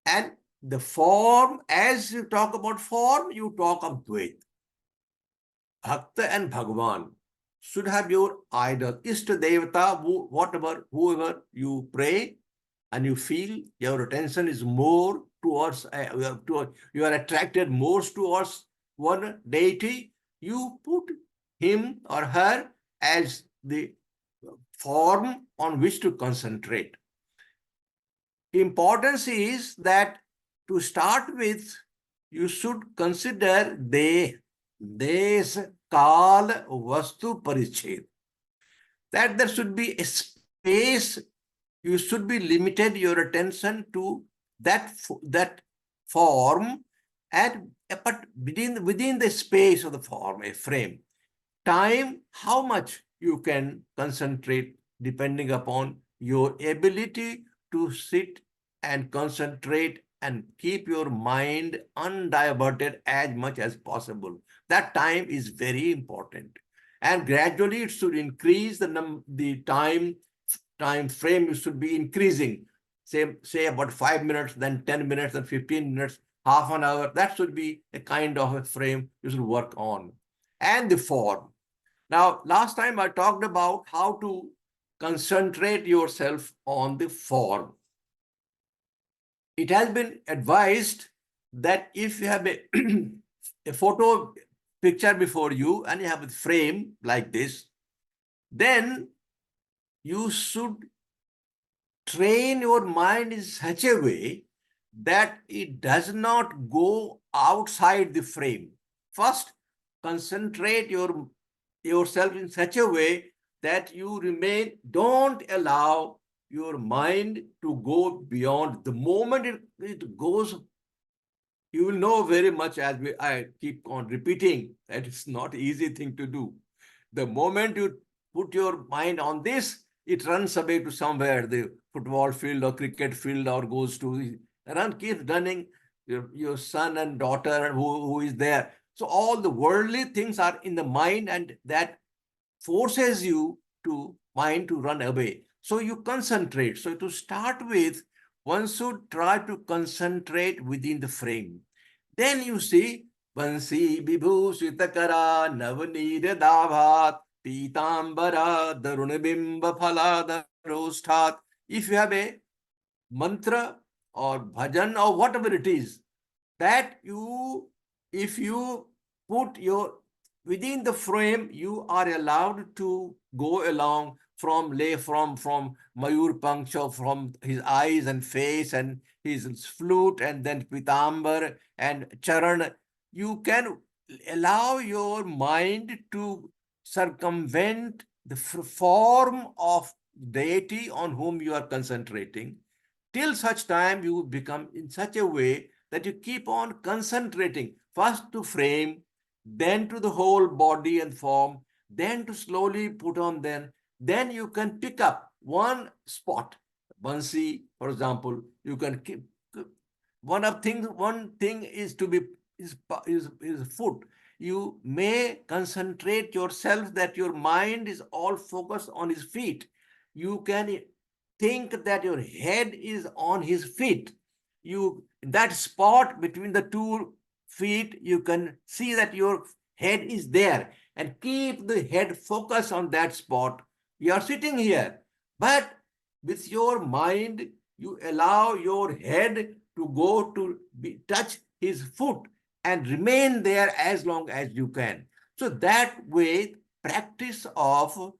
And the form, as you talk about form, you talk of Dvaita. Bhakta and Bhagavan should have your idol, Ishta Devata, whoever you pray and you feel your attention is more towards, you are attracted more towards one deity, you put him or her as the form on which to concentrate. Importance is that to start with, you should consider Des, Kal, Vastu, Pariched. That there should be a space, you should be limited your attention to that form, and but within the space of the form, a frame. Time, how much you can concentrate depending upon your ability to sit and concentrate and keep your mind undiverted as much as possible. That time is very important. And gradually it should increase the time frame should be increasing. Say about 5 minutes, then 10 minutes, then 15 minutes, half an hour. That should be a kind of a frame you should work on. And the form. Now, last time I talked about how to concentrate yourself on the form. It has been advised that if you have a photo picture before you and you have a frame like this, then you should train your mind in such a way that it does not go outside the frame. First, concentrate yourself in such a way that you don't allow your mind to go beyond. The moment it goes, you will know very much, as I keep on repeating, that it's not an easy thing to do. The moment you put your mind on this, it runs away to somewhere, the football field or cricket field, or goes to run, keeps running. Your son and daughter who is there. So all the worldly things are in the mind, and that forces you to mind to run away. So you concentrate. So to start with, one should try to concentrate within the frame. Then you see, Vansi Vibhushitakara Navnira Dabhat Pitambara Darunabimba Phalada Rosthat. If you have a mantra or bhajan or whatever it is, that if you put your within the frame, you are allowed to go along from Mayur Panksha, from his eyes and face and his flute, and then Pitambar and Charan. You can allow your mind to circumvent the form of deity on whom you are concentrating, till such time you become in such a way that you keep on concentrating first to frame, then to the whole body and form, then to slowly put on, then you can pick up one spot. Bansi, for example, you can keep one thing is to be is foot. You may concentrate yourself that your mind is all focused on his feet. You can think that your head is on his feet. You, that spot between the two feet, you can see that your head is there, and keep the head focused on that spot. You are sitting here, but with your mind, you allow your head to go to touch his foot and remain there as long as you can. So that way, practice of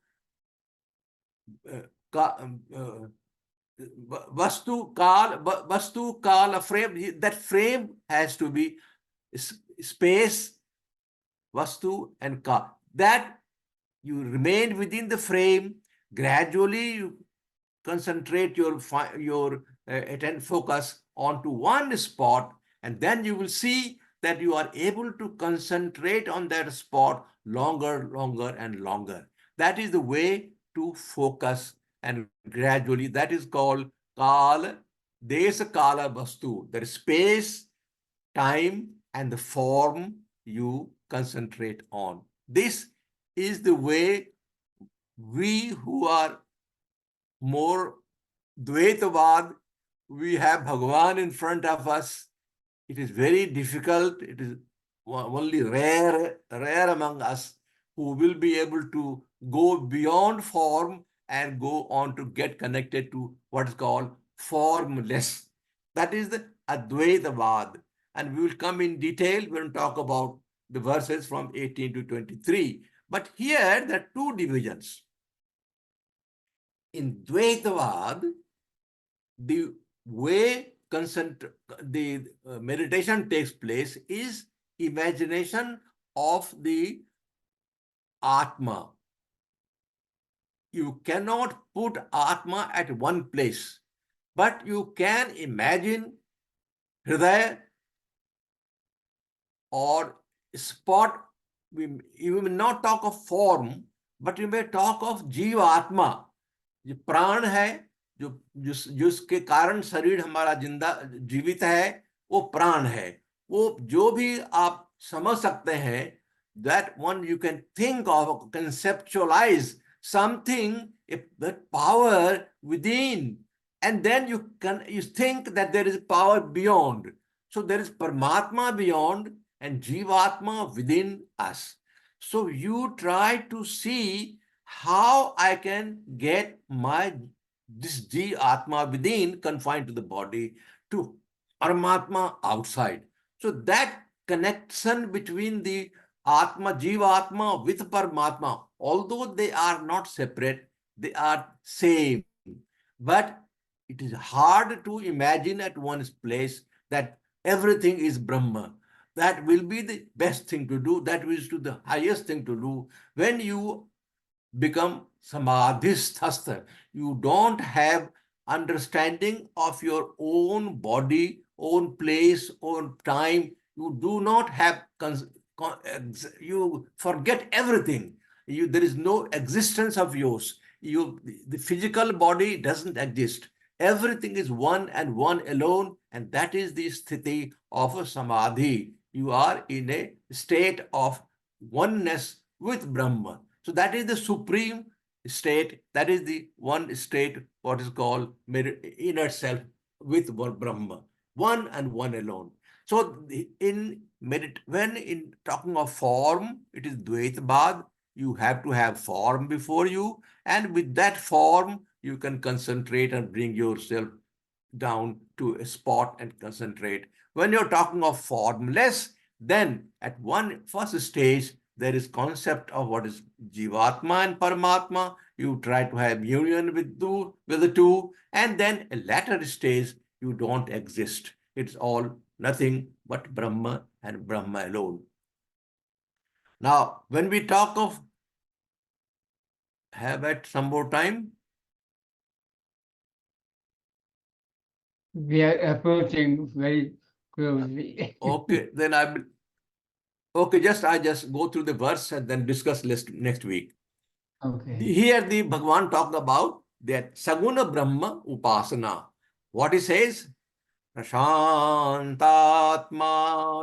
Vastu Kala frame, that frame has to be space, Vastu and Kala. That you remain within the frame, gradually you concentrate your focus onto one spot, and then you will see that you are able to concentrate on that spot longer and longer. That is the way to focus, and gradually that is called Kala, Desa Kala Vastu. There is space, time, and the form you concentrate on. This is the way we who are more Dvaitavad, we have Bhagwan in front of us. It is very difficult. It is only rare among us who will be able to go beyond form and go on to get connected to what is called formless. That is the Advaitavad. And we will come in detail when we talk about the verses from 18 to 23. But here there are two divisions. In Dvaitavad, the way the meditation takes place is imagination of the Atma. You cannot put Atma at one place, but you can imagine Hridaya or spot. You may not talk of form, but you may talk of Jiva Atma. जो प्राण है, जिसके कारण शरीर हमारा जीवित है, वो प्राण है. वो जो भी आप समझ सकते हैं, that one you can think of, conceptualize something, that power within, and then you think that there is power beyond. So there is Paramatma beyond and Jivatma within us. So you try to see how I can get this Atma within, confined to the body, to Paramatma outside. So that connection between the Atma, Jivatma with Paramatma, although they are not separate, they are same. But it is hard to imagine at one's place that everything is Brahma. That will be the best thing to do. That is the highest thing to do. When you become samadhisthasta, you don't have understanding of your own body, own place, own time. You do not have, you forget everything. There is no existence of yours. the physical body doesn't exist. Everything is one and one alone, and that is the sthiti of a samadhi. You are in a state of oneness with Brahma. So that is the supreme state. That is the one state, what is called inner self with Brahma, one and one alone. So when in talking of form, it is Dvaitbad. You have to have form before you, and with that form, you can concentrate and bring yourself down to a spot and concentrate. When you're talking of formless, then at one first stage, there is concept of what is Jivatma and Paramatma. You try to have union with the two, and then a latter stage, you don't exist. It's all nothing but Brahma and Brahma alone. Now, when we talk of, have at some more time? We are approaching very closely. Okay, then I will. Okay, I just go through the verse and then discuss next week. Okay. Here the Bhagwan talked about that Saguna Brahma Upasana. What he says? Prashantatma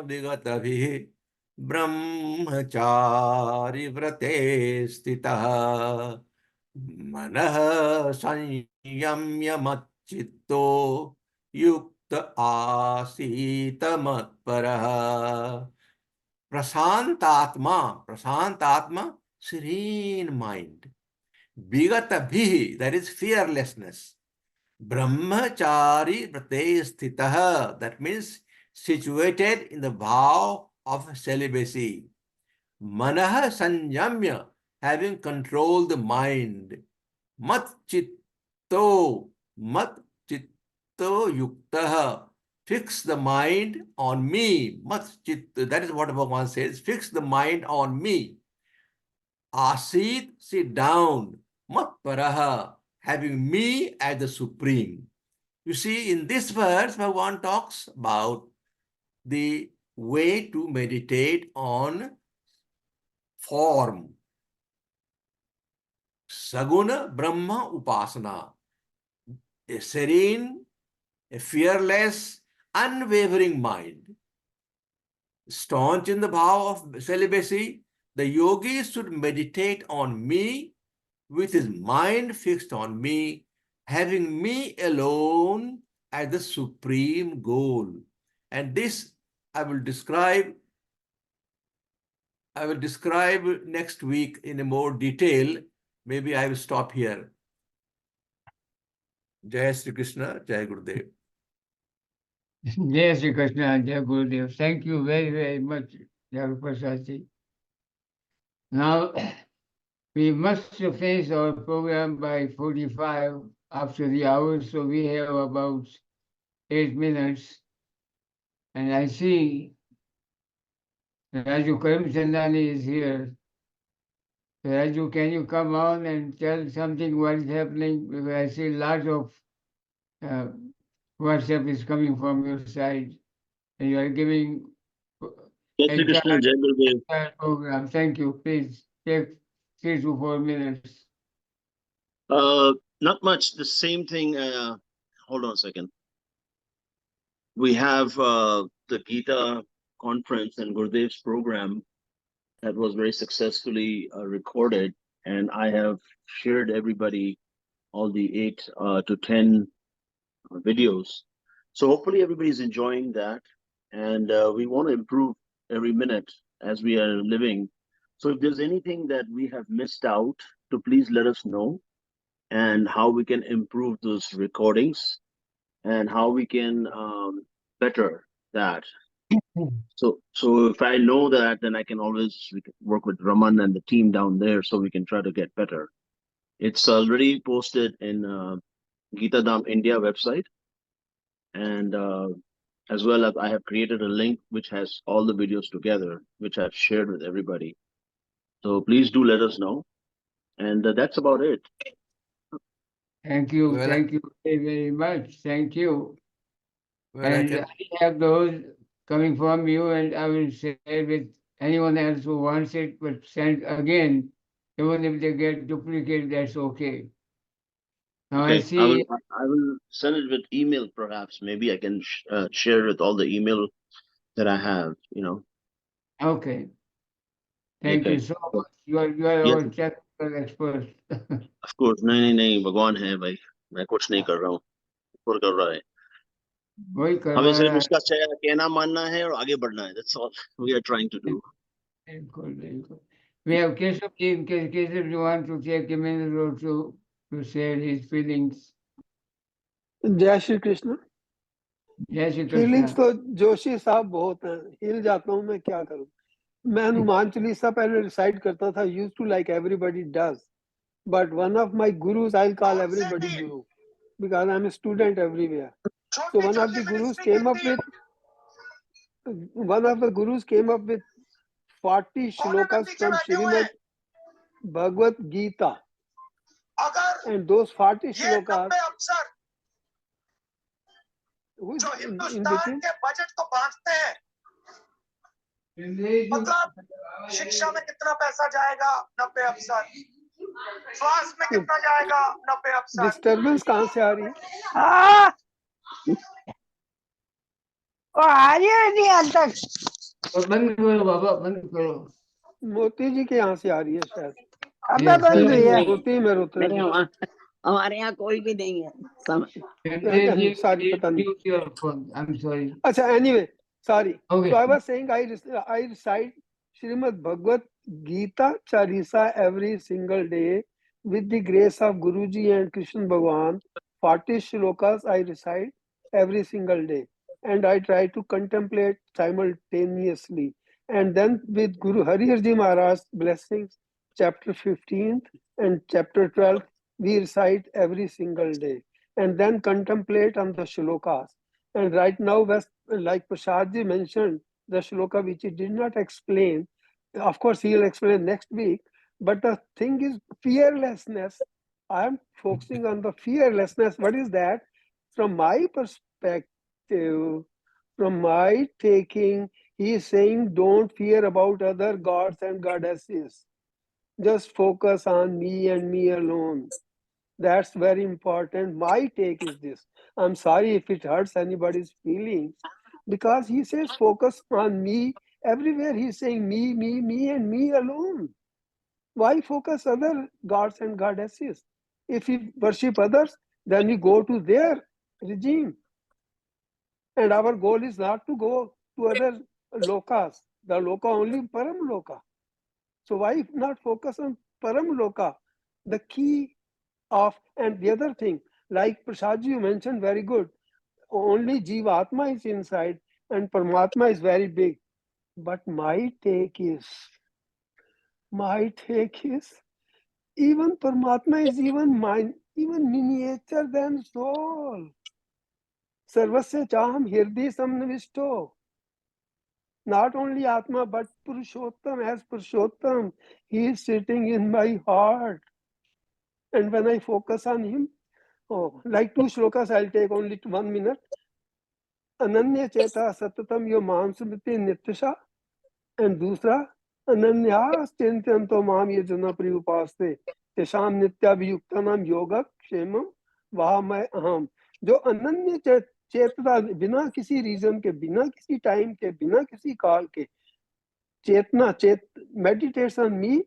Vigatavih Brahmachari Vrate Stitah Manah Sanyamya Machitto Yukta Asita Matparaha. Prasantatma, serene mind. Vigatabhi, that is fearlessness. Brahmachari vrate sthitah, that means situated in the vow of celibacy. Manah sanyamya, having controlled the mind. Mat chitto yuktah, fix the mind on me. Mat chitta, that is what Bhagavan says, fix the mind on me. Asit, sit down. Mat paraha, having me as the supreme. You see, in this verse, Bhagavan talks about the way to meditate on form. Saguna Brahma Upasana. A serene, a fearless, unwavering mind. Staunch in the vow of celibacy, the yogi should meditate on me with his mind fixed on me, having me alone as the supreme goal. And this I will describe next week in a more detail. Maybe I will stop here. Jai Sri Krishna, Jai Gurudev. Jai Sri Krishna, Jai Gurudev. Thank you very, very much, Jai Prasad. Now, we must finish our program by 45 after the hour, so we have about 8 minutes. And I see Raju Karamchandani is here. Raju, can you come on and tell something what is happening? Because I see lots of WhatsApp is coming from your side, and you are giving entire program. Thank you. Please take 3 to 4 minutes. Not much. The same thing. Hold on a second. We have the Geeta conference and Gurudev's program that was very successfully recorded, and I have shared everybody all the 8 to 10 videos. So hopefully everybody's enjoying that, and we want to improve every minute as we are living. So if there's anything that we have missed out, to please let us know, and how we can improve those recordings, and how we can better that. So if I know that, then I can always work with Raman and the team down there, so we can try to get better. It's already posted in Geeta Dham India website, and as well as I have created a link which has all the videos together, which I've shared with everybody. So please do let us know, and that's about it. Thank you. Well, Thank you very, very much. Thank you. Well, and I have those coming from you, and I will share with anyone else who wants it, but send again Even if they get duplicate, that's okay. Now I Okay, see. I will send it with email, perhaps. Maybe I can share with all the email that I have. You know. Okay. Thank Okay. you so much. You are Yes, our technical expert. of course. नहीं भगवान है भाई. मैं कुछ नहीं कर रहा हूँ. ऊपर कर रहा है. वही करवा हमें सिर्फ रहा है. उसका कहना मानना है और आगे बढ़ना है. That's all we are trying to do. बिल्कुल. We have Keshav ji. In case Keshav you want to take a minute or two to share his feelings. जय श्री कृष्ण. जय श्री फीलिंग्स कृष्ण. तो जोशी साहब बहुत हैं. हिल जाता हूँ मैं, क्या करूँ. मैं हनुमान चालीसा पहले रिसाइट करता था, use to like everybody does, but one of my gurus I call everybody guru because I'm a student everywhere. So one of the gurus came up with 40 shlokas from Srimad Bhagavad Geeta, and those 40 shlokas who is in between? Budget को बांटते हैं, मतलब शिक्षा में कितना पैसा जाएगा 90%, स्वास्थ्य में कितना जाएगा 90%. डिस्टर्बेंस कहाँ से आ रही है? आ रही है नहीं हाल तक. बंद करो बाबा, बंद करो. मोती जी के यहाँ से आ रही है शायद. अब बंद हुई है. मोती में रुद्र जी. हमारे यहाँ कोई भी नहीं है. Sorry, पता नहीं. Mute your phone. I'm sorry. अच्छा, anyway, sorry. Okay. So I was saying I recite Srimad Bhagavad Geeta Charisa every single day with the grace of Guruji and Krishna Bhagwan. 40 shlokas I recite every single day, and I try to contemplate simultaneously. And then with Guru Harihar Ji Maharaj's blessings, chapter 15 and chapter 12 we recite every single day, and then contemplate on the shlokas. And right now, like Prasad Ji mentioned, the shloka which he did not explain, of course he will explain next week, but the thing is fearlessness. I am focusing on the fearlessness. What is that? From my perspective, from my taking, he is saying don't fear about other gods and goddesses. Just focus on me and me alone. That's very important. My take is this. I'm sorry if it hurts anybody's feelings, because he says focus on me. Everywhere he's saying me, me, me, and me alone. Why focus other gods and goddesses? If we worship others, then we go to their regime. And our goal is not to go to other lokas. The loka only Param Loka. So why not focus on Param Loka? The key of, and the other thing, like Prasad you mentioned, very good. Only Jivatma is inside and Paramatma is very big. But my take is even Paramatma is even miniature than soul. Sarvasya chaham hirdi samnavishto. Not only Atma but Purushottam, as Purushottam, he is sitting in my heart. And when I focus on him, like 2 shlokas, I'll take only 1 minute. Ananya cheta satatam yo mam smriti nityasha. And dusra, ananya chintanto mam ye jana priyupaste. Tesham nitya viyuktanam yoga kshemam vahamay aham. जो अनन्य चेतना, बिना किसी reason के, बिना किसी time के, बिना किसी काल के चेतना meditates on me,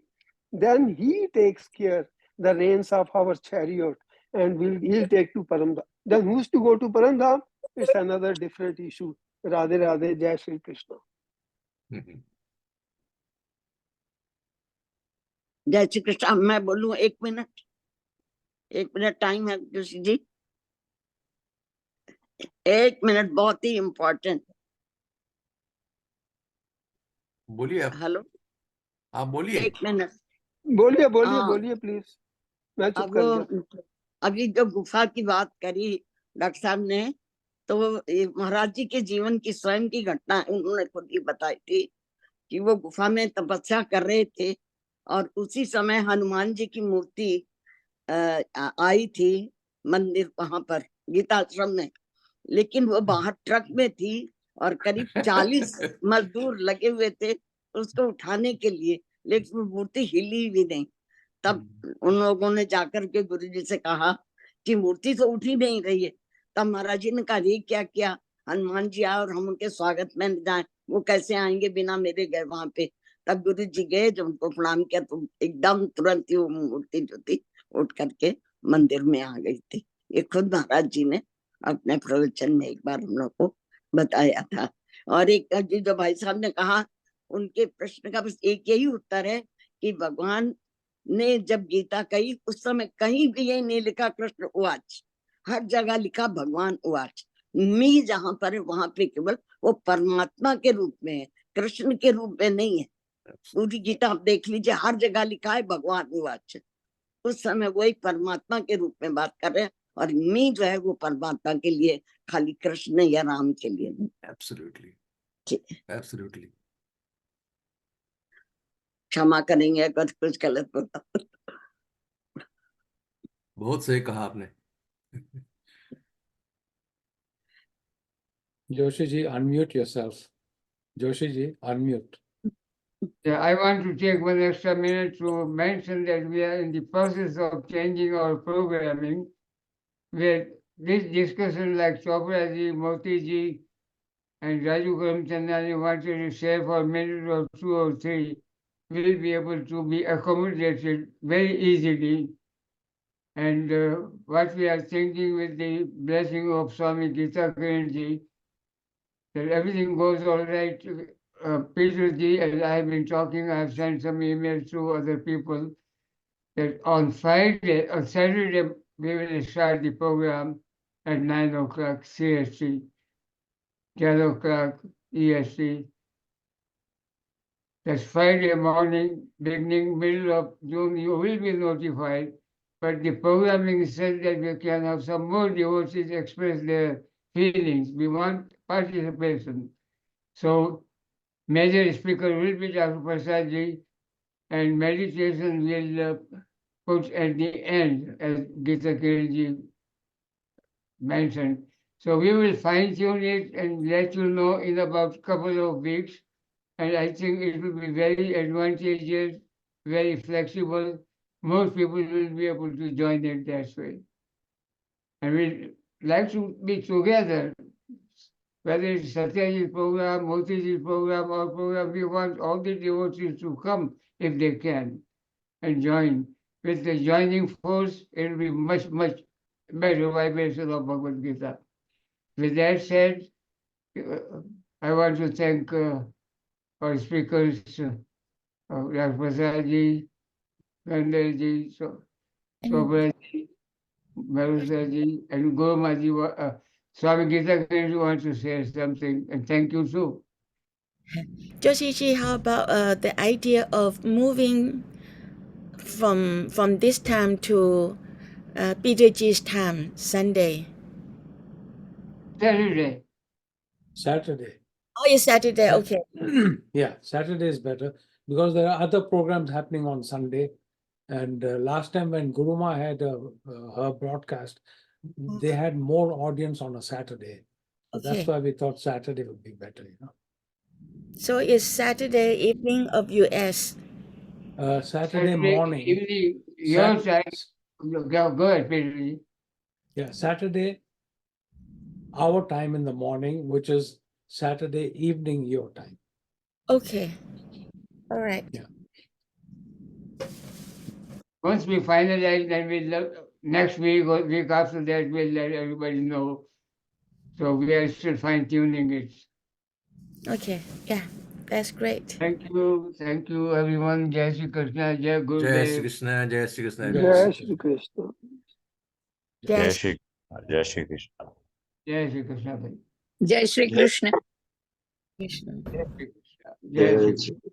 then he takes care the reins of our chariot and he'll take to Paramdham. Then who's to go to Paramdham? It's another different issue. Radhe Radhe, Jai Shri Krishna. जय श्री कृष्ण. मैं बोलूं 1 minute time है Joshi ji? 1 minute बहुत ही important. बोलिए आप. Hello, आप बोलिए. 1 minute. बोलिए प्लीज. मैं चुप कर गया. अभी जो गुफा की बात करी डॉक्टर साहब ने, तो महाराज जी के जीवन की स्वयं की घटना उन्होंने खुद ही बताई थी कि वो गुफा में तपस्या कर रहे थे और उसी समय हनुमान जी की मूर्ति आई थी मंदिर वहां पर गीताश्रम में, लेकिन वो बाहर ट्रक में थी और करीब 40 मजदूर लगे हुए थे उसको उठाने के लिए, लेकिन वो मूर्ति हिली भी नहीं. तब उन लोगों ने जाकर के गुरु जी से कहा कि मूर्ति तो उठ ही नहीं रही है। तब महाराज जी ने कहा ये क्या किया, हनुमान जी आए और हम उनके स्वागत में जाए, वो कैसे आएंगे बिना मेरे गए वहां पे। तब गुरु जी गए, जब उनको प्रणाम किया तो एकदम तुरंत ही वो मूर्ति जो थी उठ करके मंदिर में आ गई थी। ये खुद महाराज जी ने अपने प्रवचन में एक बार हम लोग को बताया था। और एक जो भाई साहब ने कहा, उनके प्रश्न का बस एक यही उत्तर है कि भगवान ने जब गीता कही उस समय कहीं भी ये नहीं लिखा कृष्ण उवाच, हर जगह लिखा भगवान उवाच। मी जहां पर है वहां पे केवल वो परमात्मा के रूप में है, कृष्ण के रूप में नहीं है। पूरी गीता आप देख लीजिए, हर जगह लिखा है भगवान उवाच। उस समय वही परमात्मा के रूप में बात कर रहे हैं, और मी जो है वो परमात्मा के लिए, खाली कृष्ण या राम के लिए नहीं। Absolutely. ठीक है, Absolutely. क्षमा करेंगे अगर कुछ गलत होता। बहुत सही कहा आपने। Joshi ji, unmute yourself. Joshi ji, unmute. Yeah, I want to take 1 extra minute to mention that we are in the process of changing our programming, where this discussion like Chopra ji, Moti ji, and Raju Karamchandani wanted to share for a minute or 2 or 3 will be able to be accommodated very easily. And what we are thinking with the blessing of Swami Geeta Kiran ji, that everything goes all right. Peter ji, as I have been talking, I have sent some emails to other people that on Saturday, we will start the program at 9 o'clock CST, 10 o'clock EST. That's Friday morning, beginning, middle of June, you will be notified. But the programming says that we can have some more devotees express their feelings. We want participation. So, major speaker will be Dr. Prasad ji, and meditation will put at the end, as Geeta Kiran ji mentioned. So we will fine tune it and let you know in about a couple of weeks. And I think it will be very advantageous, very flexible. Most people will be able to join it that way. And we like to be together, whether it's Satyaji's program, Motiji's program, or program, we want all the devotees to come if they can and join. With the joining force, it will be much, much better vibration of Bhagavad Gita. With that said, I want to thank our speakers, Dr. Prasadji, Gandarji, Sobraji, Marusaji, and Gurumaji. Swami Gita wants to say something, and thank you too. Joshi ji, how about the idea of moving from this time to Peter G's time, Sunday? Saturday. Saturday. Oh, it's Saturday. Okay. Yeah, Saturday is better because there are other programs happening on Sunday. And last time when Guruma had her broadcast, they had more audience on a Saturday. So Okay. that's why we thought Saturday would be better, you know. So it's Saturday evening of US. Saturday morning. Evening, your time. Go ahead, Peter. Yeah, Saturday, our time in the morning, which is Saturday evening, your time. Okay. All right. Yeah. Once we finalize, then we'll next week or week after that, we'll let everybody know. So we are still fine tuning it. Okay. Yeah, that's great. Thank you everyone. Jai Shri Krishna, Jai Jai Shri Gurudev. Krishna, Jai Shri Krishna. Jai Shri Krishna. Yes. Jai Shri Krishna. Jai Shri Krishna. जय Shri Krishna. Krishna. Jai Shri Krishna. Jai Shri Krishna.